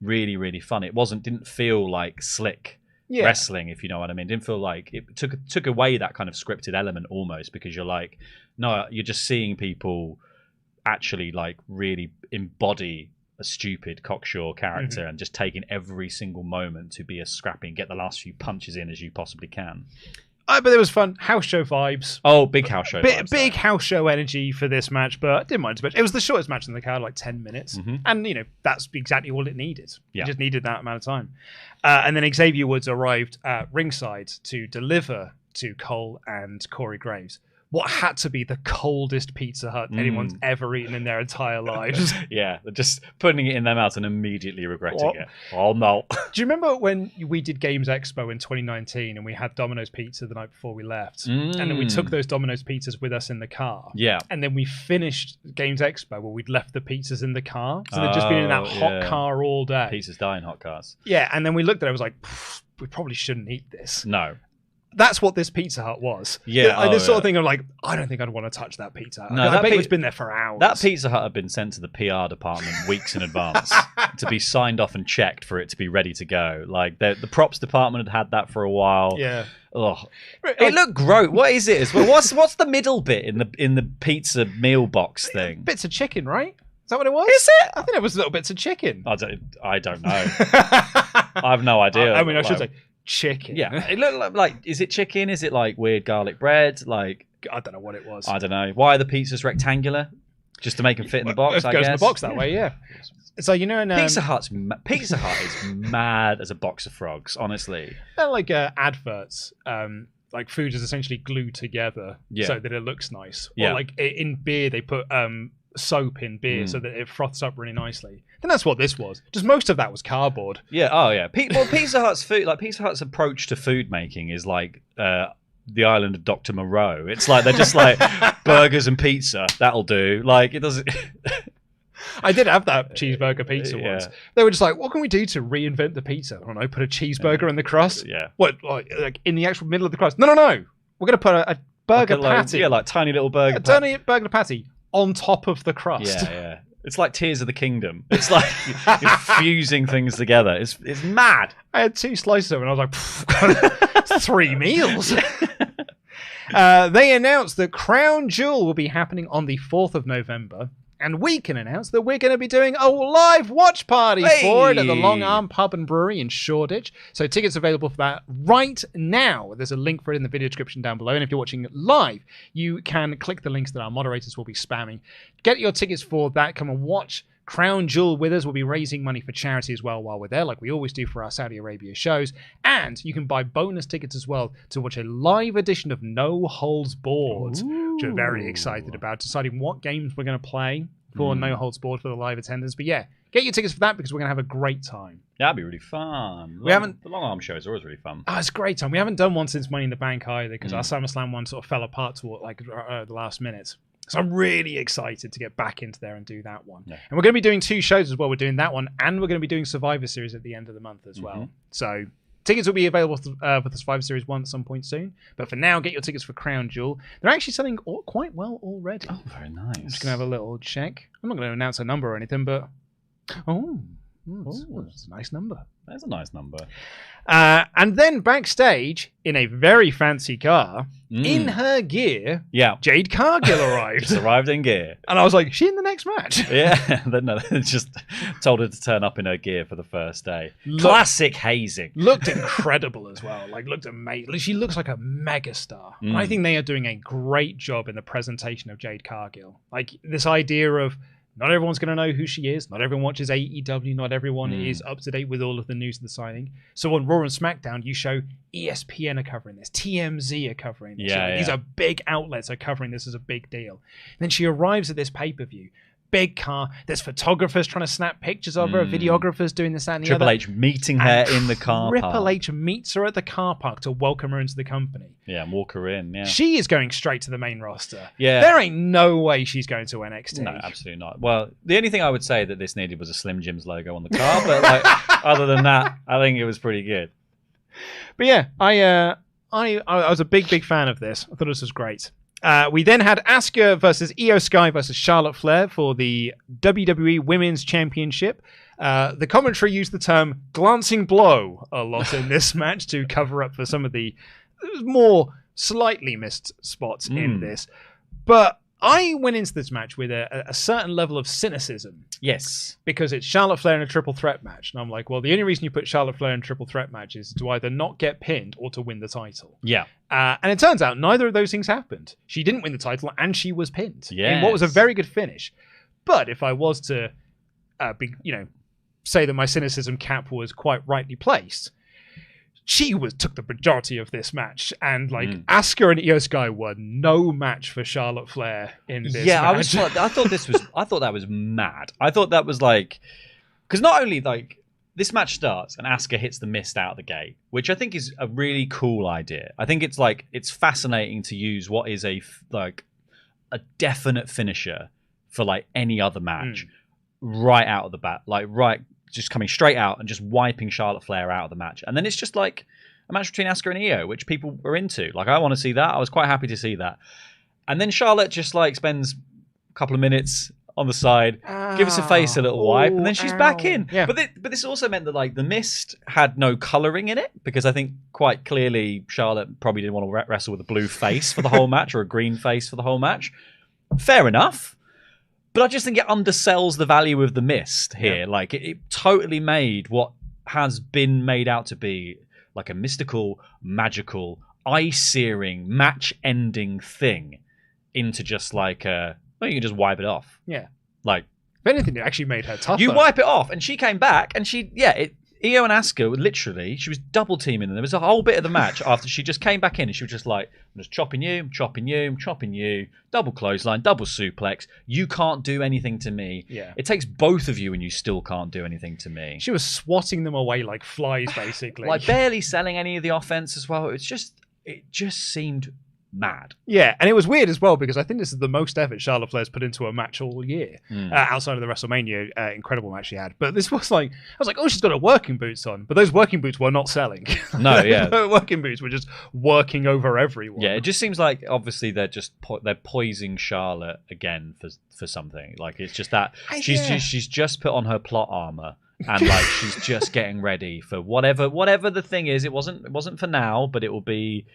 really, really fun. It didn't feel like slick wrestling, if you know what I mean. It didn't feel like it took away that kind of scripted element almost, because you're like, no, you're just seeing people actually like really embody a stupid cocksure character and just taking every single moment to be as scrappy and get the last few punches in as you possibly can. But it was fun. House show vibes. Oh, big house show vibes. Big house show energy for this match, but I didn't mind too much. It was the shortest match in the card, like 10 minutes. And, you know, that's exactly all it needed. Yeah. It just needed that amount of time. And then Xavier Woods arrived at ringside to deliver to Cole and Corey Graves what had to be the coldest Pizza Hut anyone's ever eaten in their entire lives. Yeah, just putting it in their mouth and immediately regretting it. Oh, no. Do you remember when we did Games Expo in 2019 and we had Domino's Pizza the night before we left? And then we took those Domino's pizzas with us in the car. Yeah. And then we finished Games Expo where we'd left the pizzas in the car. So they'd just been in that hot car all day. Pizzas die in hot cars. Yeah, and then we looked at it, I was like, we probably shouldn't eat this. No. That's what this Pizza Hut was. Yeah. This sort of thing of like, I don't think I'd want to touch that Pizza Hut. No, I bet it's been there for hours. That Pizza Hut had been sent to the PR department weeks in advance to be signed off and checked for it to be ready to go. Like the props department had that for a while. Yeah. Oh, it looked gross. What is it? What's the middle bit in the pizza meal box thing? Bits of chicken, right? Is that what it was? Is it? I think it was little bits of chicken. I don't know. I have no idea. I mean, I should say chicken. Yeah, it looked like is it chicken? Is it like weird garlic bread? Like, I don't know what it was. I don't know. Why are the pizzas rectangular? Just to make them fit in the box, I guess. It goes in the box that way, yeah. So, you know, Pizza Hut is mad as a box of frogs, honestly. They're like adverts. Like food is essentially glued together so that it looks nice. Or like in beer, they put soap in beer so that it froths up really nicely. And that's what this was. Just most of that was cardboard. Yeah. Oh yeah. Well, Pizza Hut's food, like Pizza Hut's approach to food making is like the island of Dr. Moreau. It's like they're just like burgers and pizza. That'll do. Like it doesn't. I did have that cheeseburger pizza once. They were just like, what can we do to reinvent the pizza? I don't know, put a cheeseburger in the crust? Yeah. What, like in the actual middle of the crust? No. We're going to put a burger patty. Like tiny little burger patty. Tiny burger patty on top of the crust. Yeah. It's like Tears of the Kingdom. It's like you're fusing things together. It's mad. I had 2 slices of it and I was like, 3 meals. They announced that Crown Jewel will be happening on the 4th of November. And we can announce that we're going to be doing a live watch party for it at the Long Arm Pub and Brewery in Shoreditch. So tickets available for that right now. There's a link for it in the video description down below. And if you're watching live, you can click the links that our moderators will be spamming. Get your tickets for that. Come and watch Crown Jewel with us. We'll be raising money for charity as well while we're there, like we always do for our Saudi Arabia shows. And you can buy bonus tickets as well to watch a live edition of No Holds Barred, which we're very excited about, deciding what games we're going to play for No Holds Barred for the live attendance. But yeah, get your tickets for that because we're going to have a great time. That'd be really fun. The Long Arm shows are always really fun. Oh, it's a great time. We haven't done one since Money in the Bank either because our SummerSlam one sort of fell apart toward the last minute. So I'm really excited to get back into there and do that one. Yeah. And we're going to be doing 2 shows as well. We're doing that one and we're going to be doing Survivor Series at the end of the month as well. So tickets will be available for the Survivor Series 1 at some point soon. But for now, get your tickets for Crown Jewel. They're actually selling quite well already. Oh, very nice. I'm just going to have a little check. I'm not going to announce a number or anything, but... That's a nice number. That's a nice number. And then backstage, in a very fancy car, in her gear, Jade Cargill arrived. Just arrived in gear. And I was like, she in the next match? Yeah. No, they just told her to turn up in her gear for the first day. Classic hazing. Looked incredible as well. Like, looked amazing. She looks like a megastar. And I think they are doing a great job in the presentation of Jade Cargill. Like, this idea of not everyone's going to know who she is. Not everyone watches AEW. Not everyone is up to date with all of the news of the signing. So on Raw and SmackDown, you show ESPN are covering this. TMZ are covering this. These are big outlets are covering this as a big deal. And then she arrives at this pay-per-view. Big car. There's photographers trying to snap pictures of her. Videographers doing this, that, and the Triple other. H meeting her in the car park. Triple H meets her at the car park to welcome her into the company. Yeah, and walk her in, She is going straight to the main roster. Yeah. There ain't no way she's going to NXT. No, absolutely not. Well, the only thing I would say that this needed was a Slim Jim's logo on the car, but other than that, I think it was pretty good. But yeah, I was a big fan of this. I thought this was great. We then had Asuka versus Io Sky versus Charlotte Flair for the WWE Women's Championship. The commentary used the term glancing blow a lot in this match to cover up for some of the more slightly missed spots in this. But I went into this match with a certain level of cynicism. Yes. Because it's Charlotte Flair in a triple threat match. And I'm like, well, the only reason you put Charlotte Flair in a triple threat match is to either not get pinned or to win the title. Yeah. And it turns out neither of those things happened. She didn't win the title and she was pinned. In what was a very good finish. But if I was to say that my cynicism cap was quite rightly placed, she took the majority of this match, and Asuka and Io Sky were no match for Charlotte Flair in this match. I thought that was mad. I thought that was because not only this match starts and Asuka hits the mist out of the gate, which I think is a really cool idea. I think it's fascinating to use what is a definite finisher for any other match right out of the bat, just coming straight out and just wiping Charlotte Flair out of the match. And then it's just a match between Asuka and Io, which people are into. I want to see that. I was quite happy to see that. And then Charlotte just spends a couple of minutes on the side, gives her face a little wipe, and then she's back in. Yeah. But this also meant that the mist had no colouring in it, because I think quite clearly Charlotte probably didn't want to wrestle with a blue face for the whole match or a green face for the whole match. Fair enough. But I just think it undersells the value of the mist here. Yeah. It totally made what has been made out to be a mystical, magical, eye-searing, match-ending thing into just you can just wipe it off. Yeah. If anything, it actually made her tougher. You wipe it off, and she came back, and Io and Asuka were literally, she was double teaming them. There was a whole bit of the match after she just came back in and she was just I'm just chopping you, I'm chopping you, I'm chopping you, double clothesline, double suplex. You can't do anything to me. Yeah. It takes both of you and you still can't do anything to me. She was swatting them away like flies, basically. Barely selling any of the offense as well. It just seemed mad. Yeah, and it was weird as well because I think this is the most effort Charlotte Flair's put into a match all year, outside of the WrestleMania incredible match she had. But this was I was like, oh, she's got her working boots on, but those working boots were not selling. No, yeah, the working boots were just working over everyone. Yeah, it just seems like obviously they're poising Charlotte again for something. It's just that she's just put on her plot armor. And she's just getting ready for whatever the thing is. It wasn't for now, but it will be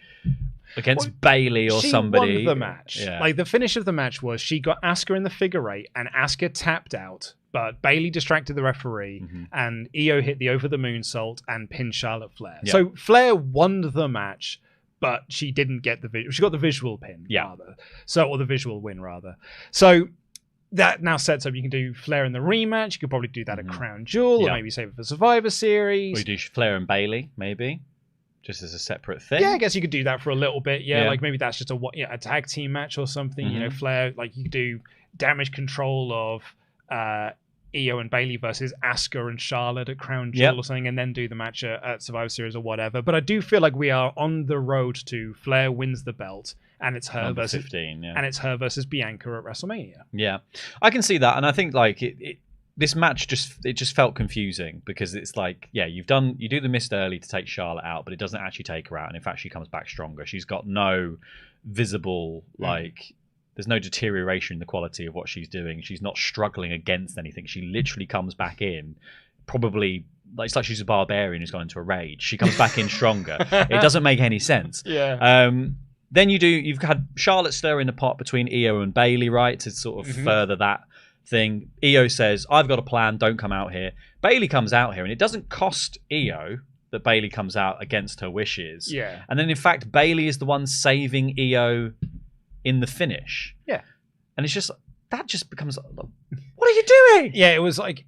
against Bailey or somebody. She won the match. Yeah. Like, the finish of the match was she got Asuka in the figure 8, and Asuka tapped out, but Bailey distracted the referee, and Io hit the over the moonsault and pinned Charlotte Flair. Yeah. So Flair won the match, but she didn't get she got the visual pin, rather. So, or the visual win, rather. So that now sets up, you can do Flair in the rematch. You could probably do that at Crown Jewel, or maybe save it for Survivor Series. Or you do Flair and Bailey, maybe, just as a separate thing. Yeah, I guess you could do that for a little bit. Yeah, like maybe that's just a tag team match or something. You know, Flair, like you could do Damage Control of Io and Bailey versus Asuka and Charlotte at Crown Jewel or something, and then do the match at Survivor Series or whatever. But I do feel like we are on the road to Flair wins the belt, and it's her Number versus 15, and it's her versus Bianca at WrestleMania. Yeah, I can see that, and I think like this match just felt confusing because it's like, yeah, you do the mist early to take Charlotte out, but it doesn't actually take her out, and in fact she comes back stronger. She's got no visible like. There's no deterioration in the quality of what she's doing. She's not struggling against anything. She literally comes back in, probably like it's like she's a barbarian who's gone into a rage. She comes back in stronger. It doesn't make any sense. Yeah. Then you've had Charlotte stirring the pot between Io and Bailey, right, to sort of further that thing. Io says, "I've got a plan. Don't come out here." Bailey comes out here, and it doesn't cost Io that Bailey comes out against her wishes. Yeah. And then in fact, Bailey is the one saving Io in the finish. Yeah. And it's just, that just becomes, what are you doing? Yeah, it was like,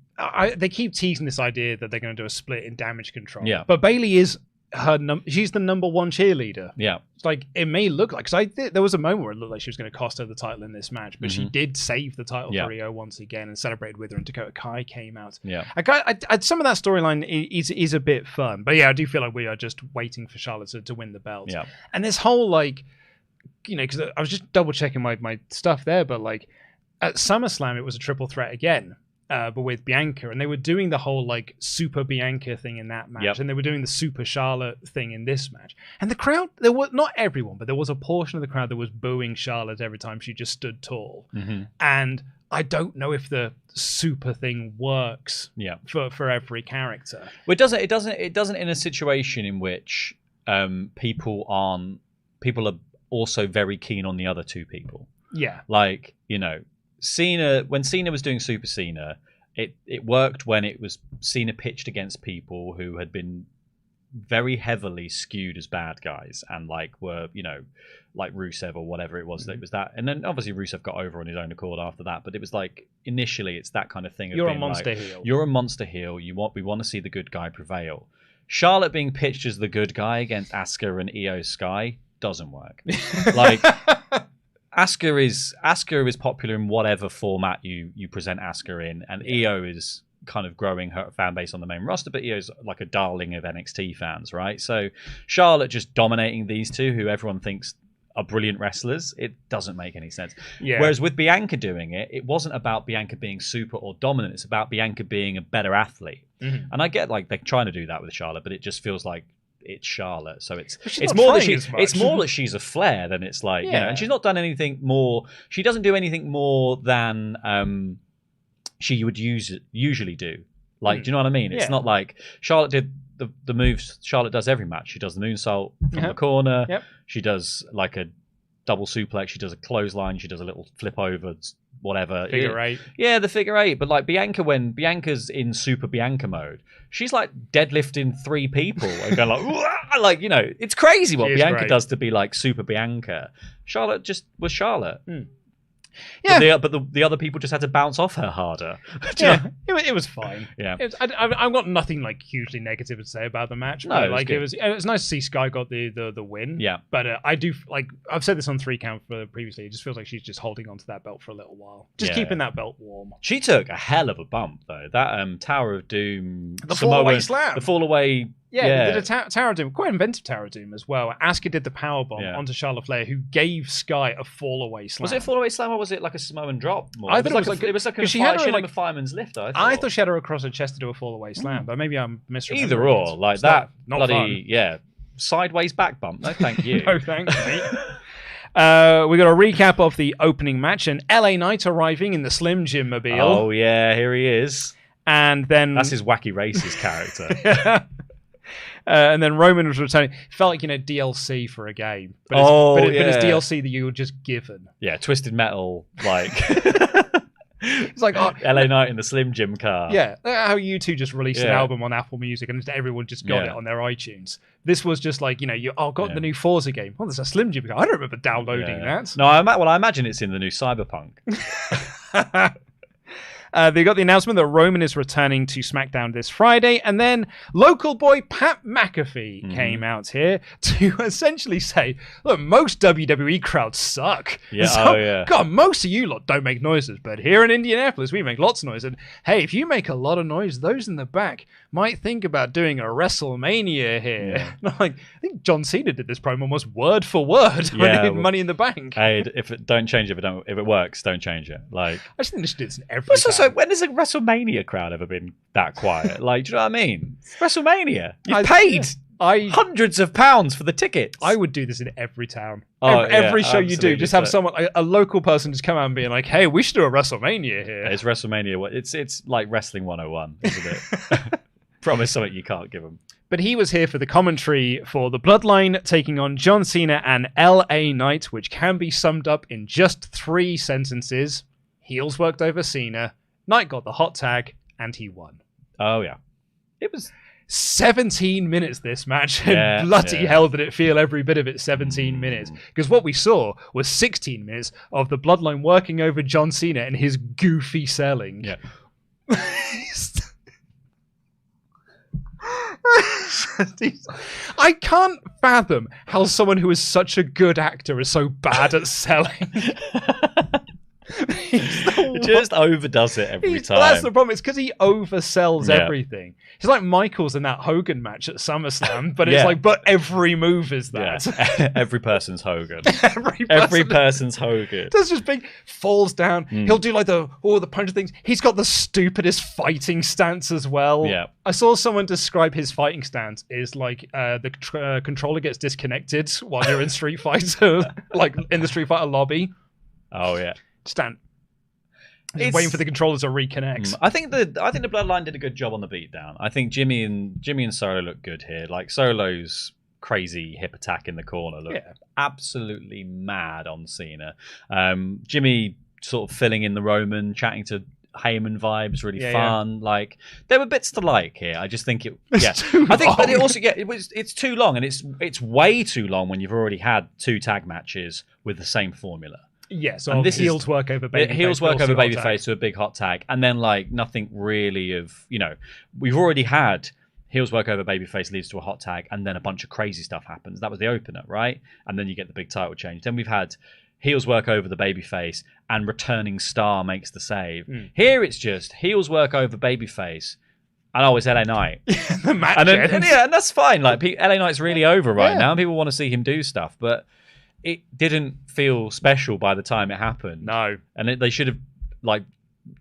they keep teasing this idea that they're going to do a split in Damage Control. Yeah. But Bailey is she's the number one cheerleader. Yeah. It's like, it may look like, because there was a moment where it looked like she was going to cost her the title in this match, but she did save the title for Io once again and celebrated with her, and Dakota Kai came out. Yeah. Some of that storyline is a bit fun, but yeah, I do feel like we are just waiting for Charlotte to win the belt. Yeah. And this whole, like, you know, because I was just double checking my stuff there, but like at SummerSlam, it was a triple threat again, but with Bianca, and they were doing the whole like super Bianca thing in that match, and they were doing the super Charlotte thing in this match. And the crowd, there was not everyone, but there was a portion of the crowd that was booing Charlotte every time she just stood tall. And I don't know if the super thing works for every character. Well, it doesn't in a situation in which people are also very keen on the other two people. Yeah. Like, you know, when Cena was doing Super Cena, it worked when it was Cena pitched against people who had been very heavily skewed as bad guys and like were, you know, like Rusev or whatever it was that was that. And then obviously Rusev got over on his own accord after that, but it was like initially it's that kind of thing of you're being a monster like, heel. You're a monster heel. We want to see the good guy prevail. Charlotte being pitched as the good guy against Asuka and Io Sky doesn't work. Like Asuka is popular in whatever format you present Asuka in, and Io is kind of growing her fan base on the main roster, but Io's like a darling of NXT fans, right? So Charlotte just dominating these two, who everyone thinks are brilliant wrestlers, it doesn't make any sense. Yeah. Whereas with Bianca doing it, it wasn't about Bianca being super or dominant, it's about Bianca being a better athlete. And I get like they're trying to do that with Charlotte, but it just feels like it's Charlotte, so it's more that she's a Flair than it's like, you know, and she's not done anything more. She doesn't do anything more than she would usually do. Like, do you know what I mean? It's not like Charlotte did the moves Charlotte does every match. She does the moonsault from the corner. She does like a double suplex. She does a clothesline. She does a little flip over, whatever. Figure eight. Yeah, the figure eight. But like Bianca, when Bianca's in super Bianca mode, she's like deadlifting 3 people and going like, you know, it's crazy what Bianca does to be like super Bianca. Charlotte just was Charlotte. Yeah, but the other people just had to bounce off her harder. It was fine. Yeah, I've got nothing like hugely negative to say about the match. No, like it was nice to see Sky got the win. Yeah, but I do like I've said this on 3 Count for previously. It just feels like she's just holding on to that belt for a little while, just keeping that belt warm. She took a hell of a bump though. That Tower of Doom, the fall away slam, the fall away. Yeah, they did a Tower of Doom, quite inventive Tower of Doom as well. Asuka did the powerbomb onto Charlotte Flair, who gave Sky a fall-away slam. Was it a fall-away slam or was it like a Samoan drop? I thought it was like a fireman's lift. I thought she had her across her chest to do a fall-away slam, but maybe I'm misremembering. Either or, like that not bloody fun. Sideways back bump. No, thank you. No, thanks, mate. We got a recap of the opening match and LA Knight arriving in the Slim Jim mobile. Oh yeah, here he is. And then that's his wacky racist character. And then Roman was returning. Felt like, DLC for a game. But it's DLC that you were just given. Yeah, Twisted Metal, like... It's like LA Knight in the Slim Jim car. Yeah, how U2 just released an album on Apple Music and everyone just got it on their iTunes. This was just like, got the new Forza game. Oh, there's a Slim Jim car. I don't remember downloading that. No, I imagine it's in the new Cyberpunk. They got the announcement that Roman is returning to SmackDown this Friday, and then local boy Pat McAfee came out here to essentially say, look, most WWE crowds suck. Yeah, God, most of you lot don't make noises, but here in Indianapolis, we make lots of noise. And hey, if you make a lot of noise, those in the back might think about doing a WrestleMania here. Yeah. And I'm like, I think John Cena did this promo almost word for word when he did Money in the Bank. Hey, don't change it. If it works, don't change it. Like, I just think this is in every So when has a WrestleMania crowd ever been that quiet? Like, do you know what I mean? It's WrestleMania. You paid hundreds of pounds for the tickets. I would do this in every town. Every show you do, just have someone, a local person, just come out and be like, "Hey, we should do a WrestleMania here." It's WrestleMania. It's like Wrestling 101, isn't it? Promise something you can't give them. But he was here for the commentary for the Bloodline taking on John Cena and LA Knight, which can be summed up in just 3 sentences. Heels worked over Cena. Knight got the hot tag, and he won. Oh, yeah. It was 17 minutes, this match, and bloody hell did it feel every bit of it 17 minutes. Because what we saw was 16 minutes of the Bloodline working over John Cena and his goofy selling. Yeah. I can't fathom how someone who is such a good actor is so bad at selling. He just overdoes it every time. Well, that's the problem. It's because he oversells everything. He's like Michaels in that Hogan match at SummerSlam, but it's like, but every move is that. Yeah. Every person's Hogan. Every person's Hogan. That's just big. Falls down. He'll do like the punch things. He's got the stupidest fighting stance as well. Yeah. I saw someone describe his fighting stance is like the controller gets disconnected while you're in Street Fighter, like in the Street Fighter lobby. Oh yeah. Stand. Just waiting for the controllers to reconnect. I think the Bloodline did a good job on the beatdown. I think Jimmy and Solo look good here. Like Solo's crazy hip attack in the corner looked absolutely mad on Cena. Jimmy sort of filling in the Roman, chatting to Heyman vibes, really fun. Yeah. Like there were bits to like here. I just think it's too long. But it also it's too long, and it's way too long when you've already had 2 tag matches with the same formula. Yeah, so this heels work over babyface. Heels work over babyface to a big hot tag. And then, like, nothing really of, we've already had heels work over babyface leads to a hot tag, and then a bunch of crazy stuff happens. That was the opener, right? And then you get the big title change. Then we've had heels work over the babyface, and returning star makes the save. Here it's just heels work over babyface. And it's LA Knight. The match and that's fine. Like, LA Knight's really over right now. People want to see him do stuff, but it didn't feel special by the time it happened. No. And they should have, like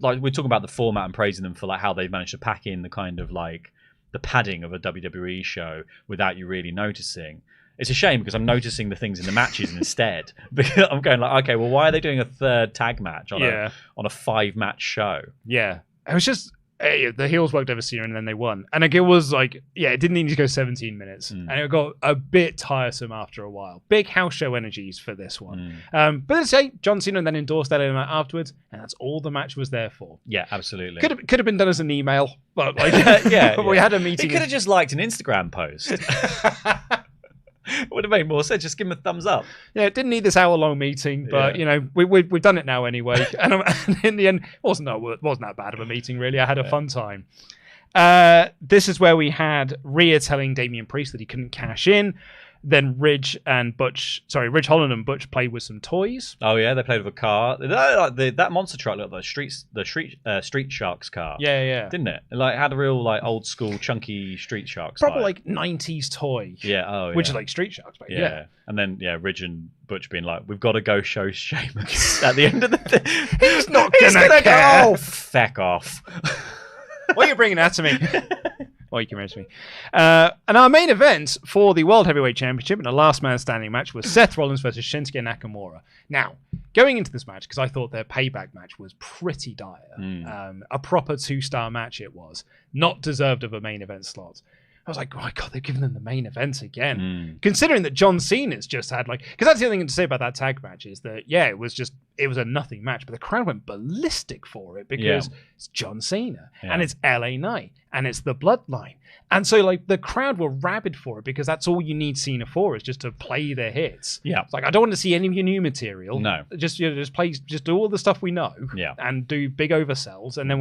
we're talking about the format and praising them for like how they've managed to pack in the kind of like the padding of a WWE show without you really noticing. It's a shame because I'm noticing the things in the matches instead. Because I'm going like, okay, well, why are they doing a 3rd tag match on a 5-match show? Yeah. It was just... the heels worked over Cena and then they won. And like, it was like, it didn't need to go 17 minutes. And it got a bit tiresome after a while. Big house show energies for this one. But let's say John Cena then endorsed LA Knight afterwards, and that's all the match was there for. Yeah, absolutely. Could have been done as an email, but like, we had a meeting. He could have just liked an Instagram post. Would have made more sense. Just give him a thumbs up. Yeah, it didn't need this hour-long meeting, but we've done it now anyway. And in the end, it wasn't that bad of a meeting really. I had a fun time. This is where we had Rhea telling Damian Priest that he couldn't cash in. Then Ridge Holland and Butch played with some toys. Oh yeah, they played with a car. That monster truck looked like the Street Sharks car. Yeah. Didn't it? Like had a real like old school chunky Street Sharks. Proper like 90s toy. Yeah. Which is like Street Sharks. But yeah. And then Ridge and Butch being like, "We've got to go show Sheamus at the end of the thing." He's not gonna care. Oh, feck off. What are you bringing that to me? Or you can raise me. And our main event for the World Heavyweight Championship in a last man standing match was Seth Rollins versus Shinsuke Nakamura. Now, going into this match, because I thought their payback match was pretty dire, a proper 2-star match it was, not deserved of a main event slot. I was like, oh my God, they've given them the main events again. Considering that John Cena's just had because that's the other thing to say about that tag match is that, it was a nothing match, but the crowd went ballistic for it because it's John Cena and it's LA Knight and it's the Bloodline. And so the crowd were rabid for it because that's all you need Cena for is just to play their hits. Yeah. It's like, I don't want to see any of your new material. No. Just do all the stuff we know and do big oversells and then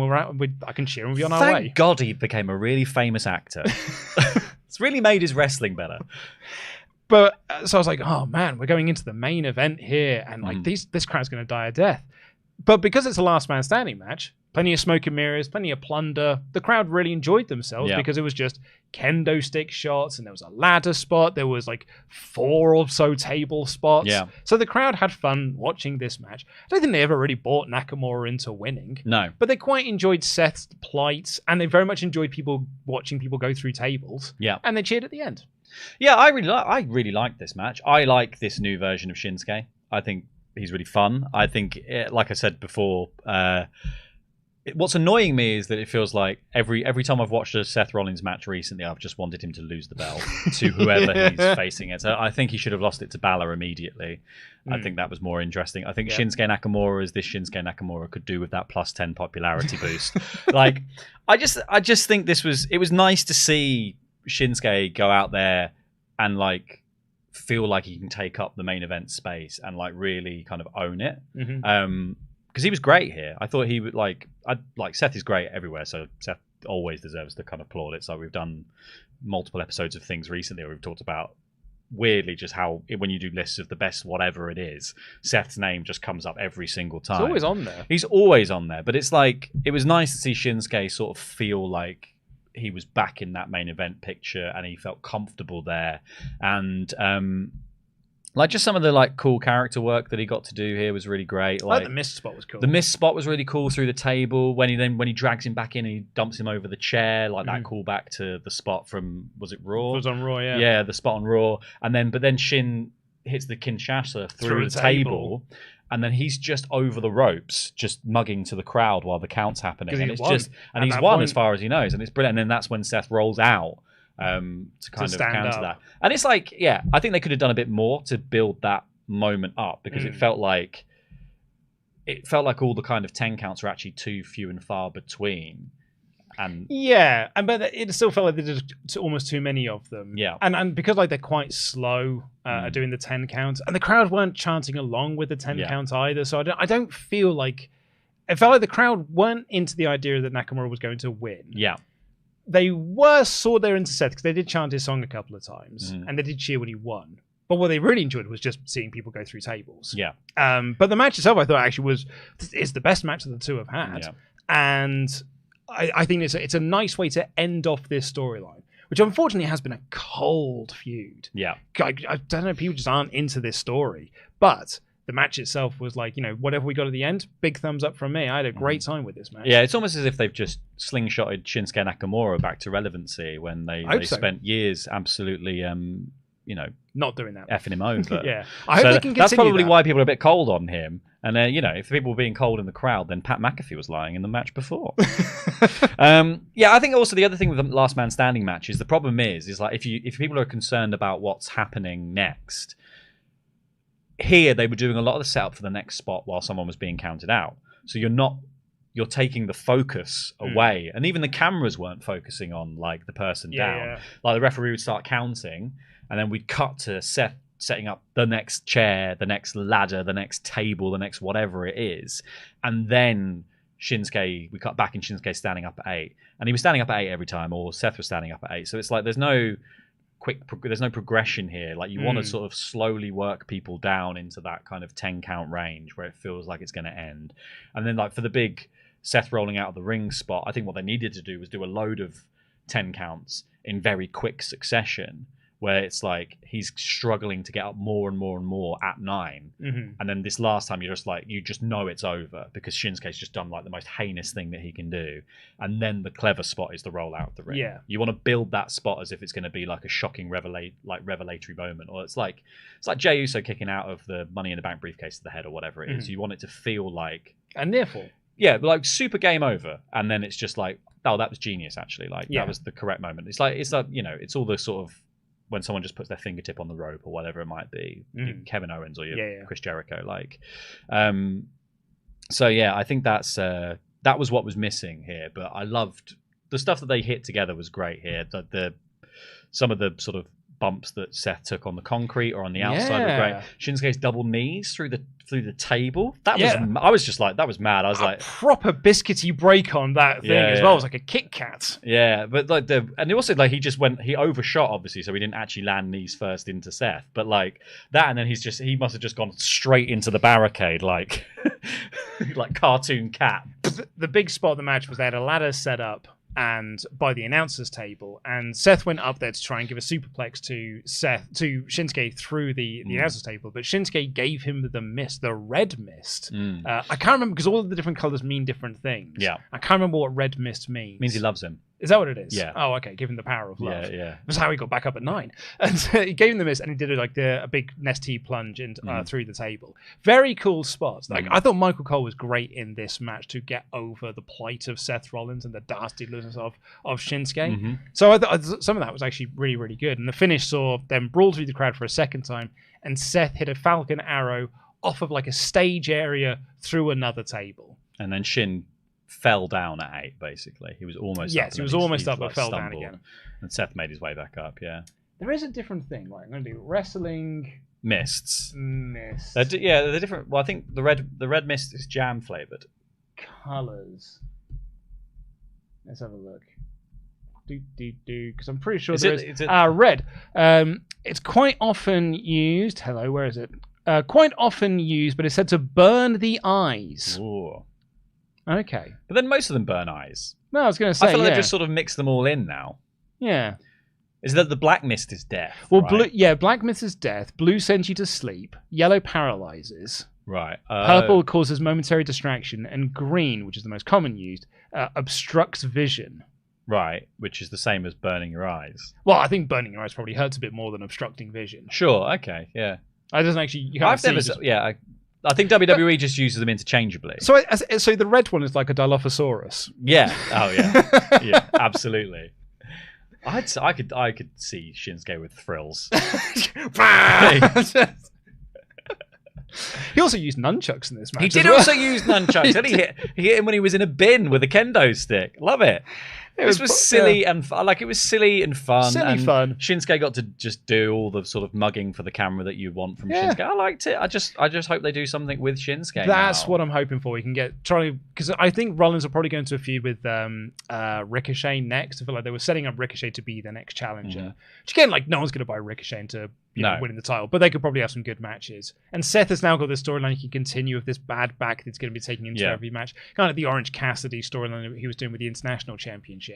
I can cheer and be on our way. Thank God he became a really famous actor. It's really made his wrestling better. But so I was like, oh man, we're going into the main event here, and this crowd's going to die a death. But because it's a last man standing match, plenty of smoke and mirrors, plenty of plunder, the crowd really enjoyed themselves because it was just kendo stick shots, and there was a ladder spot, there was 4 or so table spots. Yeah. So the crowd had fun watching this match. I don't think they ever really bought Nakamura into winning. No. But they quite enjoyed Seth's plight, and they very much enjoyed watching people go through tables. Yeah. And they cheered at the end. Yeah, I really like this match. I like this new version of Shinsuke. I think he's really fun. I think, like I said before, what's annoying me is that it feels like every time I've watched a Seth Rollins match recently, I've just wanted him to lose the belt to whoever he's facing it. So I think he should have lost it to Balor immediately. I think that was more interesting. I think Shinsuke Nakamura is this Shinsuke Nakamura could do with that +10 popularity boost. I just think it was nice to see Shinsuke go out there and feel like he can take up the main event space and really kind of own it. Because he was great here. I thought he would Seth is great everywhere, so Seth always deserves the kind of plaudits. We've done multiple episodes of things recently where we've talked about weirdly just how when you do lists of the best whatever it is, Seth's name just comes up every single time. He's always on there. He's always on there, but it's it was nice to see Shinsuke sort of feel like he was back in that main event picture and he felt comfortable there. And just some of the cool character work that he got to do here was really great. The mist spot was cool. The mist spot was really cool through the table when he drags him back in and he dumps him over the chair, that callback to the spot from, was it Raw? It was on Raw, yeah. Yeah, the spot on Raw. But then Shin hits the Kinshasa through the table. And then he's just over the ropes, just mugging to the crowd while the count's happening. And he's won as far as he knows. And it's brilliant. And then that's when Seth rolls out to kind of counter that. And it's I think they could have done a bit more to build that moment up because it felt like all the kind of 10 counts were actually too few and far between. But it still felt like they did almost too many of them. Yeah, and because they're quite slow at doing the 10 counts, and the crowd weren't chanting along with the 10 counts either. So I don't feel like it felt like the crowd weren't into the idea that Nakamura was going to win. Yeah, they were they're into Seth because they did chant his song a couple of times and they did cheer when he won. But what they really enjoyed was just seeing people go through tables. Yeah. But the match itself, I thought actually is the best match that the two have had, and I think it's a nice way to end off this storyline, which unfortunately has been a cold feud. Yeah. I don't know, people just aren't into this story. But the match itself was whatever we got at the end, big thumbs up from me. I had a great time with this match. Yeah, it's almost as if they've just slingshotted Shinsuke Nakamura back to relevancy when they spent years absolutely not doing that, effing him over. Yeah, I hope they can continue. That's probably why people are a bit cold on him. And if people were being cold in the crowd, then Pat McAfee was lying in the match before. I think also the other thing with the Last Man Standing match is the problem is if people are concerned about what's happening next, here they were doing a lot of the setup for the next spot while someone was being counted out. So you're taking the focus away, and even the cameras weren't focusing on the person down. Yeah. The referee would start counting. And then we'd cut to Seth setting up the next chair, the next ladder, the next table, the next whatever it is. And then we cut back and Shinsuke standing up at 8. And he was standing up at 8 every time, or Seth was standing up at 8. So it's there's no progression here. You want to sort of slowly work people down into that kind of 10 count range where it feels like it's going to end. And then for the big Seth rolling out of the ring spot, I think what they needed to do was do a load of 10 counts in very quick succession, where it's he's struggling to get up more and more and more at 9. And then this last time you just know it's over because Shinsuke's just done the most heinous thing that he can do. And then the clever spot is the roll out of the ring. Yeah. You want to build that spot as if it's going to be a shocking revelatory moment. Or it's like Jey Uso kicking out of the Money in the Bank briefcase to the head or whatever it is. You want it to feel like... And therefore, yeah, like super game over, and then it's just like, oh, that was genius. Actually, like that was the correct moment. It's like it's all the sort of when someone just puts their fingertip on the rope or whatever it might be, Kevin Owens or Chris Jericho, like. So yeah, I think that was what was missing here, but I loved the stuff that they hit together was great here. Some of the sort of bumps that Seth took on the concrete or on the outside were great. Shinsuke's double knees through the table. I was just like, that was mad. I was like, proper biscuity break on that thing as well. It was like a Kit Kat. Yeah, but like and also like he overshot obviously, so he didn't actually land knees first into Seth. But like that, and then he must have just gone straight into the barricade like like cartoon cat. The big spot of the match was they had a ladder set up and by the announcers table, and Seth went up there to try and give a superplex to Shinsuke through the announcers table, but Shinsuke gave him the red mist. I can't remember because all of the different colors mean different things. Yeah, I can't remember what red mist means. It means he loves him. Is that what it is? Yeah. Oh, okay. Give him the power of love. Yeah. That's how he got back up at 9. And he gave him the mist, and he did a big Nestea plunge through the table. Very cool spots. Like I thought Michael Cole was great in this match to get over the plight of Seth Rollins and the dastardliness of Shinsuke. So I thought some of that was actually really, really good. And the finish saw them brawl through the crowd for a second time, and Seth hit a Falcon Arrow off of like a stage area through another table. And then Shin fell down at 8, basically. He was almost up. Yes, he was almost up, but fell down again. And Seth made his way back up, yeah. There is a different thing. Like, I'm going to do wrestling... Mists. Mists. They're different. Well, I think the red mist is jam flavoured. Colours. Let's have a look. Because I'm pretty sure red. It's quite often used... Hello, where is it? Quite often used, but it's said to burn the eyes. Ooh. Okay. But then most of them burn eyes. No, I was going to say, I feel like they've just sort of mixed them all in now. Yeah. Is that the black mist is death? Well, right? Black mist is death. Blue sends you to sleep. Yellow paralyzes. Right. Purple causes momentary distraction. And green, which is the most common used, obstructs vision. Right, which is the same as burning your eyes. Well, I think burning your eyes probably hurts a bit more than obstructing vision. Sure, okay, yeah. It doesn't actually... You can't I think WWE just uses them interchangeably. So the red one is like a Dilophosaurus. Yeah. Oh yeah. Yeah. Absolutely. I could see Shinsuke with thrills. He also used nunchucks in this match. He did also use nunchucks. And he hit him when he was in a bin with a kendo stick. Love it. This was silly and it was silly and fun. Fun. Shinsuke got to just do all the sort of mugging for the camera that you want from Shinsuke. I liked it. I just hope they do something with Shinsuke. That's what I'm hoping for. We can because I think Rollins will probably go into a feud with Ricochet next. I feel like they were setting up Ricochet to be the next challenger. Which again, like no one's going to buy Ricochet into winning the title, but they could probably have some good matches. And Seth has now got this storyline he can continue with this bad back that's going to be taking into every match, kind of like the Orange Cassidy storyline he was doing with the International Championship.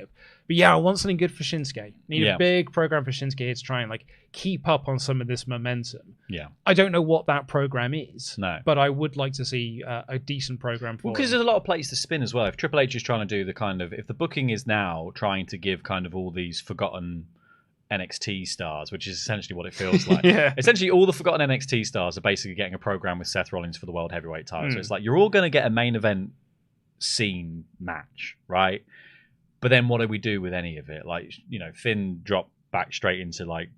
But yeah, I want something good for Shinsuke. Need a big program for Shinsuke here to try and like keep up on some of this momentum. Yeah, I don't know what that program is. No, but I would like to see a decent program for. Because there's a lot of plates to spin as well. If Triple H is trying to do the kind of, if the booking is now trying to give kind of all these forgotten NXT stars, which is essentially what it feels like. Essentially, all the forgotten NXT stars are basically getting a program with Seth Rollins for the World Heavyweight title. So it's like you're all going to get a main event scene match, right? But then what do we do with any of it? Like, Finn dropped back straight into like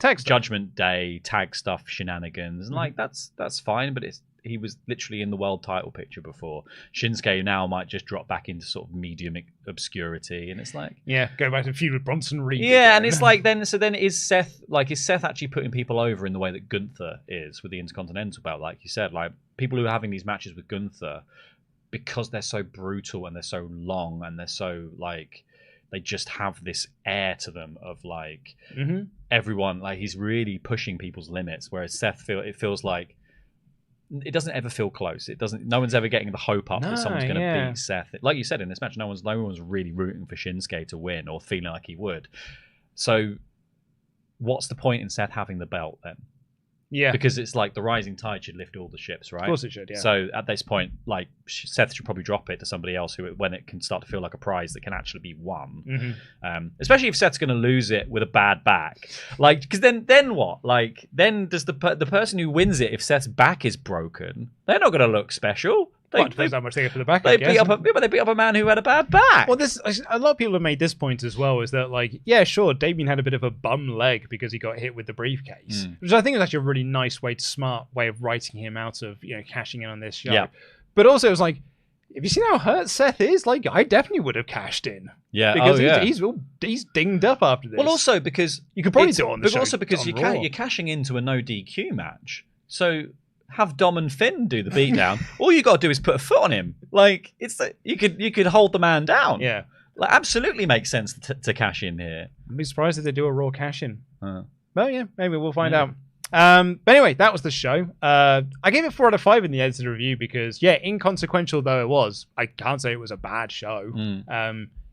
tag Judgment Day, tag stuff, shenanigans, and like that's fine. But he was literally in the world title picture before. Shinsuke now might just drop back into sort of medium obscurity, and it's like go back to feud with Bronson Reed. Yeah, and it's like then is Seth actually putting people over in the way that Gunther is with the Intercontinental belt? Like you said, like people who are having these matches with Gunther, because they're so brutal and they're so long and they're so like they just have this air to them of like everyone, like he's really pushing people's limits, whereas Seth it feels like it doesn't ever feel close. No one's ever getting the hope up that someone's going to beat Seth. Like you said in this match, no one's really rooting for Shinsuke to win or feeling like he would. So what's the point in Seth having the belt then? Yeah, because it's like the rising tide should lift all the ships, right? Of course it should, yeah. So at this point, like Seth should probably drop it to somebody else when it can start to feel like a prize that can actually be won. Especially if Seth's going to lose it with a bad back, like because then what? Like then does the person who wins it, if Seth's back is broken, they're not going to look special. Depends how much they get for the back. They beat up a man who had a bad back. Well, a lot of people have made this point as well. Is that like, yeah, sure, Damien had a bit of a bum leg because he got hit with the briefcase, which I think is actually a really nice smart way of writing him out of cashing in on this show. Yeah. But also, it was like, have you seen how hurt Seth is? Like, I definitely would have cashed in. Yeah, because he's dinged up after this. Well, also because you could probably do it on the show. But also because you're cashing into a no DQ match, so have Dom and Finn do the beatdown. All you got to do is put a foot on him. Like you could hold the man down. Yeah, like absolutely makes sense to cash in here. I'd be surprised if they do a Raw cash in. Well, yeah, maybe we'll find out. But anyway, that was the show. I gave it 4 out of 5 in the edited review because, yeah, inconsequential though it was, I can't say it was a bad show.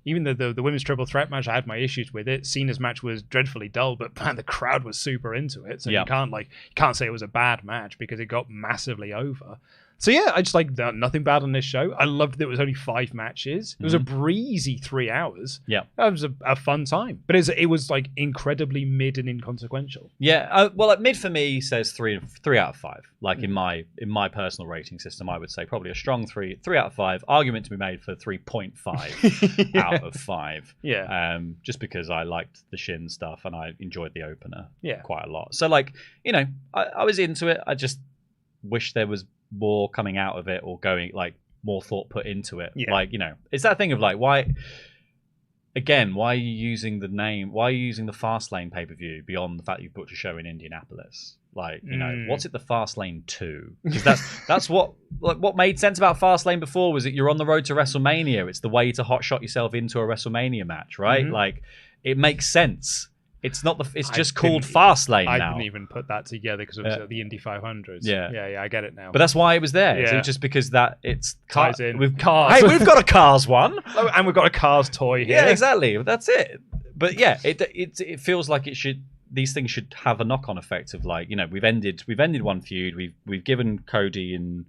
Even the women's triple threat match, I had my issues with it. Cena's match was dreadfully dull, but man, the crowd was super into it. So you can't say it was a bad match because it got massively over. So yeah, I just nothing bad on this show. I loved that it was only 5 matches. It was a breezy 3 hours. Yeah, that was a fun time. But it was like incredibly mid and inconsequential. Yeah, well, mid for me says 3 out of 5. Like in my personal rating system, I would say probably a strong 3 out of 5. Argument to be made for 3.5 out of 5. Yeah, just because I liked the Shin stuff and I enjoyed the opener quite a lot. So I was into it. I just wish there was more coming out of it or going more thought put into it. It's that thing of why are you using the name, why are you using the Fastlane pay-per-view beyond the fact you've booked a show in Indianapolis? What's it the Fastlane 2? Because that's what made sense about Fastlane before was that you're on the road to WrestleMania. It's the way to hotshot yourself into a WrestleMania match, right? It makes sense. It's not it's just called Fastlane now. I didn't even put that together because it was the Indy 500s. Yeah, I get it now. But that's why it was there. Yeah. It's just because that it's ties in with Cars. Hey, we've got a Cars one, and we've got a Cars toy here. Yeah, exactly. That's it. But yeah, it feels like it should. These things should have a knock-on effect of we've ended one feud. We've given Cody and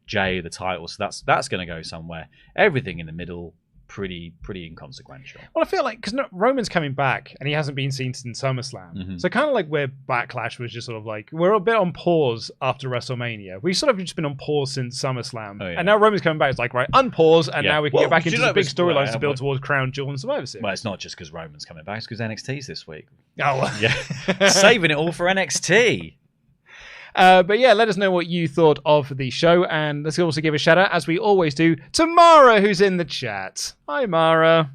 Jey the title, so that's going to go somewhere. Everything in the middle. Pretty inconsequential. Well, I feel like because Roman's coming back and he hasn't been seen since SummerSlam, so kind of like where Backlash was just sort of we're a bit on pause after WrestleMania. We've sort of just been on pause since SummerSlam, and now Roman's coming back. It's right, unpause, and now we can get back into the big storylines to build towards Crown Jewel and Survivor Series. Well, it's not just because Roman's coming back; it's because NXT's this week. Oh, yeah, saving it all for NXT. But yeah, let us know what you thought of the show, and let's also give a shout out, as we always do, to Mara, who's in the chat. Hi, Mara.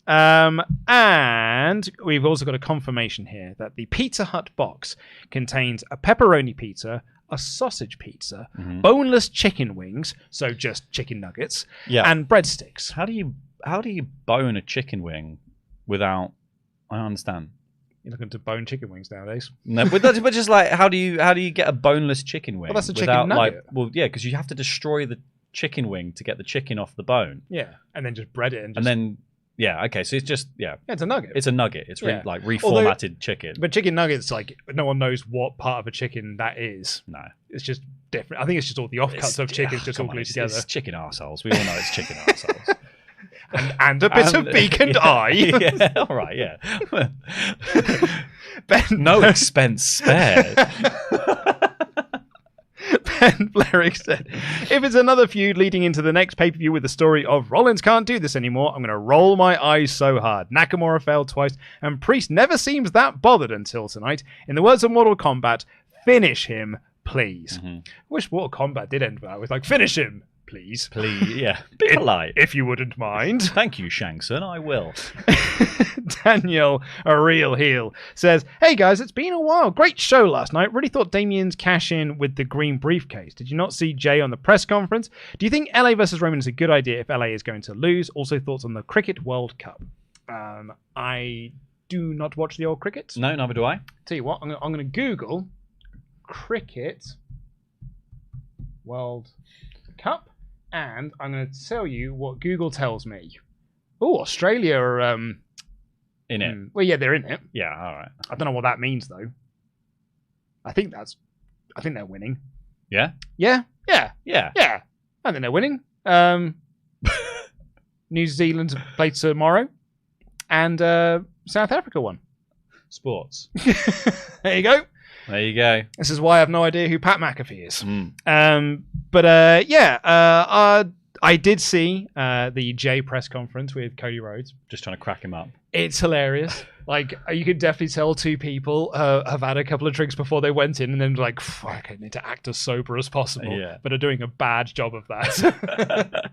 And we've also got a confirmation here that the Pizza Hut box contains a pepperoni pizza, a sausage pizza, boneless chicken wings, so just chicken nuggets, and breadsticks. How do you bone a chicken wing without? I don't understand. You're looking to bone chicken wings nowadays. No, but just how do you get a boneless chicken wing? Well, that's a chicken nugget. Because you have to destroy the chicken wing to get the chicken off the bone. Yeah, and then just bread it and then okay, so it's just it's a nugget. It's a nugget. It's reformatted chicken. But chicken nuggets, no one knows what part of a chicken that is. No, it's just different. I think it's just all the offcuts of chickens just all glued together. It's chicken arseholes. We all know it's chicken arseholes. And a bit of beaconed eye. Yeah, all right, yeah. Ben, no expense spared. Ben Blerick said, if it's another feud leading into the next pay-per-view with the story of Rollins can't do this anymore, I'm going to roll my eyes so hard. Nakamura failed twice, and Priest never seems that bothered until tonight. In the words of Mortal Kombat, finish him, please. I wish Mortal Kombat did end that with finish him. Please, yeah. Be polite. If you wouldn't mind. Thank you, Shankson. I will. Daniel, a real heel, says, hey guys, it's been a while. Great show last night. Really thought Damien's cash in with the green briefcase. Did you not see Jey on the press conference? Do you think LA versus Roman is a good idea if LA is going to lose? Also, thoughts on the Cricket World Cup. I do not watch the old cricket. No, neither do I. Tell you what, I'm going to Google Cricket World Cup. And I'm going to tell you what Google tells me. Oh, Australia are in it. Well, yeah, they're in it. Yeah, all right. I don't know what that means though. I think they're winning. Yeah. Yeah. I think they're winning. New Zealand play tomorrow, and South Africa won. Sports. There you go. There you go. This is why I have no idea who Pat McAfee is. I did see the Jey press conference with Cody Rhodes. Just trying to crack him up. It's hilarious. Like, you could definitely tell two people have had a couple of drinks before they went in and then like, fuck, I need to act as sober as possible. Yeah. But are doing a bad job of that.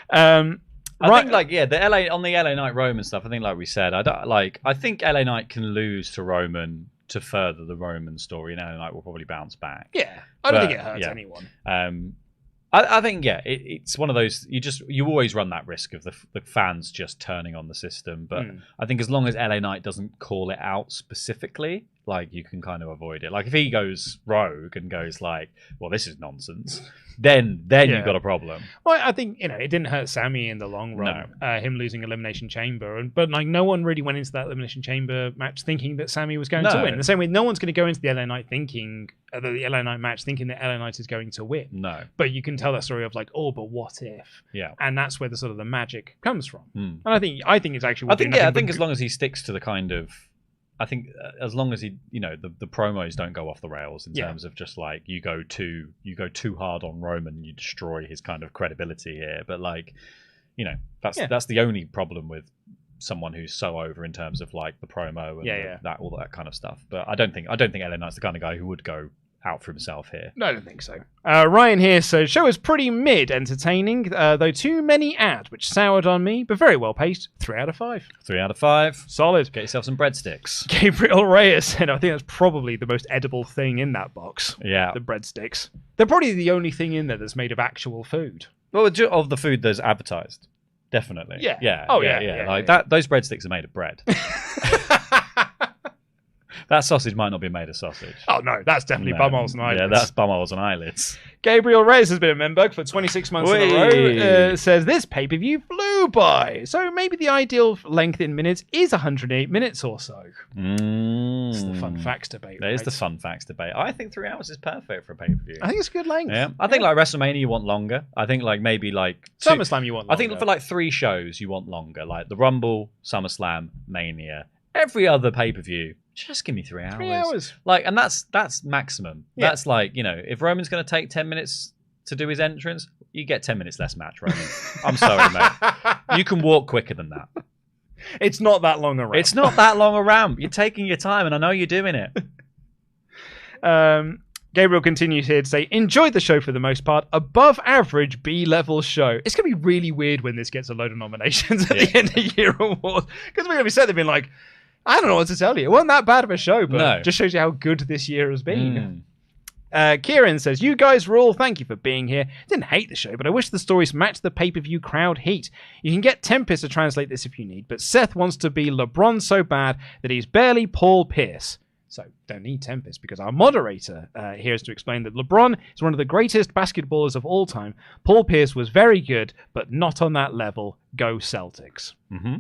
I think the LA Knight Roman stuff, I think like we said, I think LA Knight can lose to Roman to further the Roman story, and LA Knight will probably bounce back. Yeah. I don't think it hurts anyone. I think it's one of those you always run that risk of the fans just turning on the system, but I think as long as LA Knight doesn't call it out specifically, like you can kind of avoid it. Like if he goes rogue and goes like, well, this is nonsense, then you've got a problem. Well, I think it didn't hurt Sammy in the long run, him losing Elimination Chamber, but like no one really went into that Elimination Chamber match thinking that Sammy was going to win. In the same way, no one's going to go into the LA Knight thinking the LA Knight match thinking that LA Knight is going to win. No, but you can tell that story of like, oh, but what if? Yeah, and that's where the sort of the magic comes from. And I think it's actually. I think as long as he sticks to the kind of. I think as long as he, the promos don't go off the rails in terms of just like you go too hard on Roman, you destroy his kind of credibility here. But like, that's the only problem with someone who's so over in terms of like the promo and all that kind of stuff. But I don't think LA Knight's the kind of guy who would go out for himself here. No, I don't think so. Ryan here says, show is pretty mid-entertaining, though too many ads, which soured on me, but very well paced. 3 out of 5. 3 out of 5. Solid. Get yourself some breadsticks. Gabriel Reyes said, I think that's probably the most edible thing in that box. Yeah. The breadsticks. They're probably the only thing in there that's made of actual food. Well, of the food that's advertised. Definitely. Yeah. Yeah. Oh, yeah. Like that. Those breadsticks are made of bread. That sausage might not be made of sausage. Oh, no, that's definitely bumholes and eyelids. Yeah, that's bumholes and eyelids. Gabriel Reyes has been a member for 26 months in a row. Says, this pay-per-view flew by. So maybe the ideal length in minutes is 108 minutes or so. It's the fun facts debate. That is the fun facts debate. I think 3 hours is perfect for a pay-per-view. I think it's a good length. Yeah. I think like WrestleMania, you want longer. I think like maybe like... SummerSlam, you want longer. I think for like 3 shows, you want longer. Like the Rumble, SummerSlam, Mania. Every other pay-per-view... Just give me 3 hours. 3 hours. Like, and that's maximum. Yeah. That's like, if Roman's going to take 10 minutes to do his entrance, you get 10 minutes less match, Roman. I'm sorry, mate. You can walk quicker than that. It's not that long a ramp. It's not that long a ramp. You're taking your time, and I know you're doing it. Gabriel continues here to say, enjoyed the show for the most part. Above average B-level show. It's going to be really weird when this gets a load of nominations at the end of year awards. Because we're going to be sitting there being like, I don't know what to tell you. It wasn't that bad of a show, but it just shows you how good this year has been. Kieran says, you guys rule. Thank you for being here. Didn't hate the show, but I wish the stories matched the pay-per-view crowd heat. You can get Tempest to translate this if you need, but Seth wants to be LeBron so bad that he's barely Paul Pierce. So don't need Tempest because our moderator here is to explain that LeBron is one of the greatest basketballers of all time. Paul Pierce was very good, but not on that level. Go Celtics. Mm-hmm.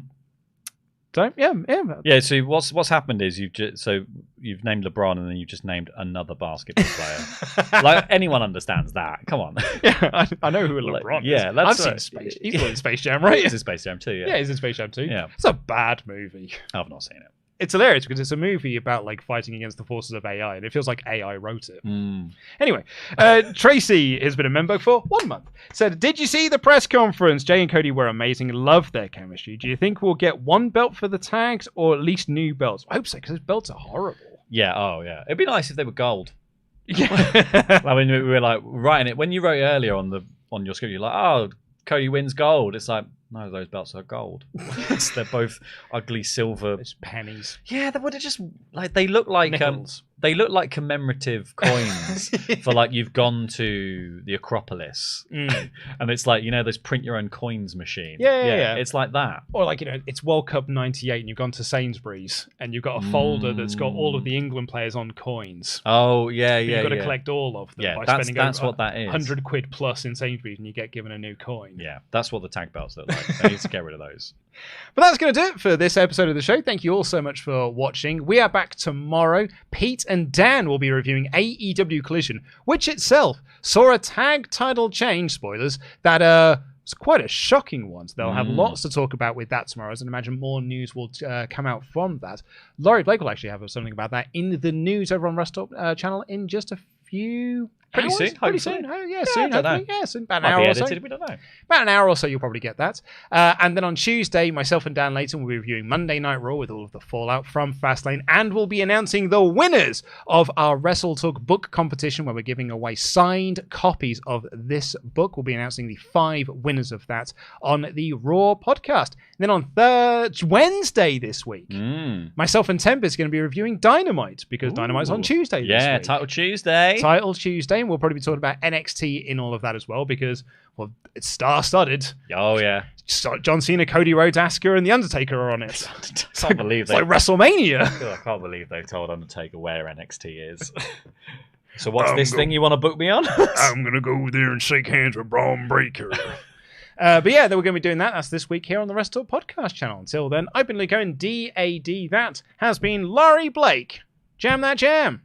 So yeah. So what's happened is you've named LeBron and then you've just named another basketball player. Like anyone understands that. Come on. Yeah, I know who LeBron is. Yeah, I've seen Space. He's in Space Jam, right? He's in Space Jam 2. Yeah, he's in Space Jam 2. Yeah, it's a bad movie. I've not seen it. It's hilarious because it's a movie about like fighting against the forces of AI, and it feels like AI wrote it. Anyway, Tracy has been a member for 1 month. Said, did you see the press conference? Jey and Cody were amazing. Love their chemistry. Do you think we'll get 1 belt for the tags or at least new belts? I hope so, because those belts are horrible. Yeah. Oh, yeah. It'd be nice if they were gold. Yeah. I mean, we were like writing it when you wrote earlier on your script. You're like, oh, Cody wins gold. It's like, no, those belts are gold. They're both ugly silver. It's pennies. Yeah, they would have just like they look like nickels. They look like commemorative coins for like you've gone to the Acropolis, and it's like those print your own coins machine. Yeah. It's like that. Or like it's World Cup '98, and you've gone to Sainsbury's, and you've got a folder that's got all of the England players on coins. Oh yeah. You've got to collect all of them. Yeah, by that's spending what that is. £100 plus in Sainsbury's, and you get given a new coin. Yeah, that's what the tag belts look like. They need to get rid of those. But that's going to do it for this episode of the show. Thank you all so much for watching. We are back tomorrow. Pete and Dan will be reviewing AEW Collision, which itself saw a tag title change, spoilers, that It's quite a shocking one. So they'll have lots to talk about with that tomorrow. As I imagine more news will come out from that. Laurie Blake will actually have something about that in the news over on WrestleTalk channel in just a few Pretty hours? soon, Pretty hopefully. soon. Yeah, Soon. I don't Hopefully. know. Yeah, soon. About an Might hour be or so. edited, we don't know. About an hour or so, you'll probably get that. And then on Tuesday, myself and Dan Layton will be reviewing Monday Night Raw with all of the fallout from Fastlane, and we'll be announcing the winners of our WrestleTalk book competition, where we're giving away signed copies of this book. We'll be announcing the 5 winners of that on the Raw podcast. And then on Wednesday this week, myself and Temp is going to be reviewing Dynamite, because Dynamite's on Tuesday this week. Yeah, Title Tuesday. Title Tuesday, and we'll probably be talking about NXT in all of that as well, because, well, it's star-studded. Oh, yeah. John Cena, Cody Rhodes, Asuka, and The Undertaker are on it. I can't believe It's like WrestleMania. I can't believe they've told Undertaker where NXT is. So what's this thing you want to book me on? I'm going to go there and shake hands with Braun Breaker. But yeah, we're going to be doing that. That's this week here on the WrestleTalk Podcast channel. Until then, I've been Luco, and DAD. That has been Laurie Blake. Jam that jam.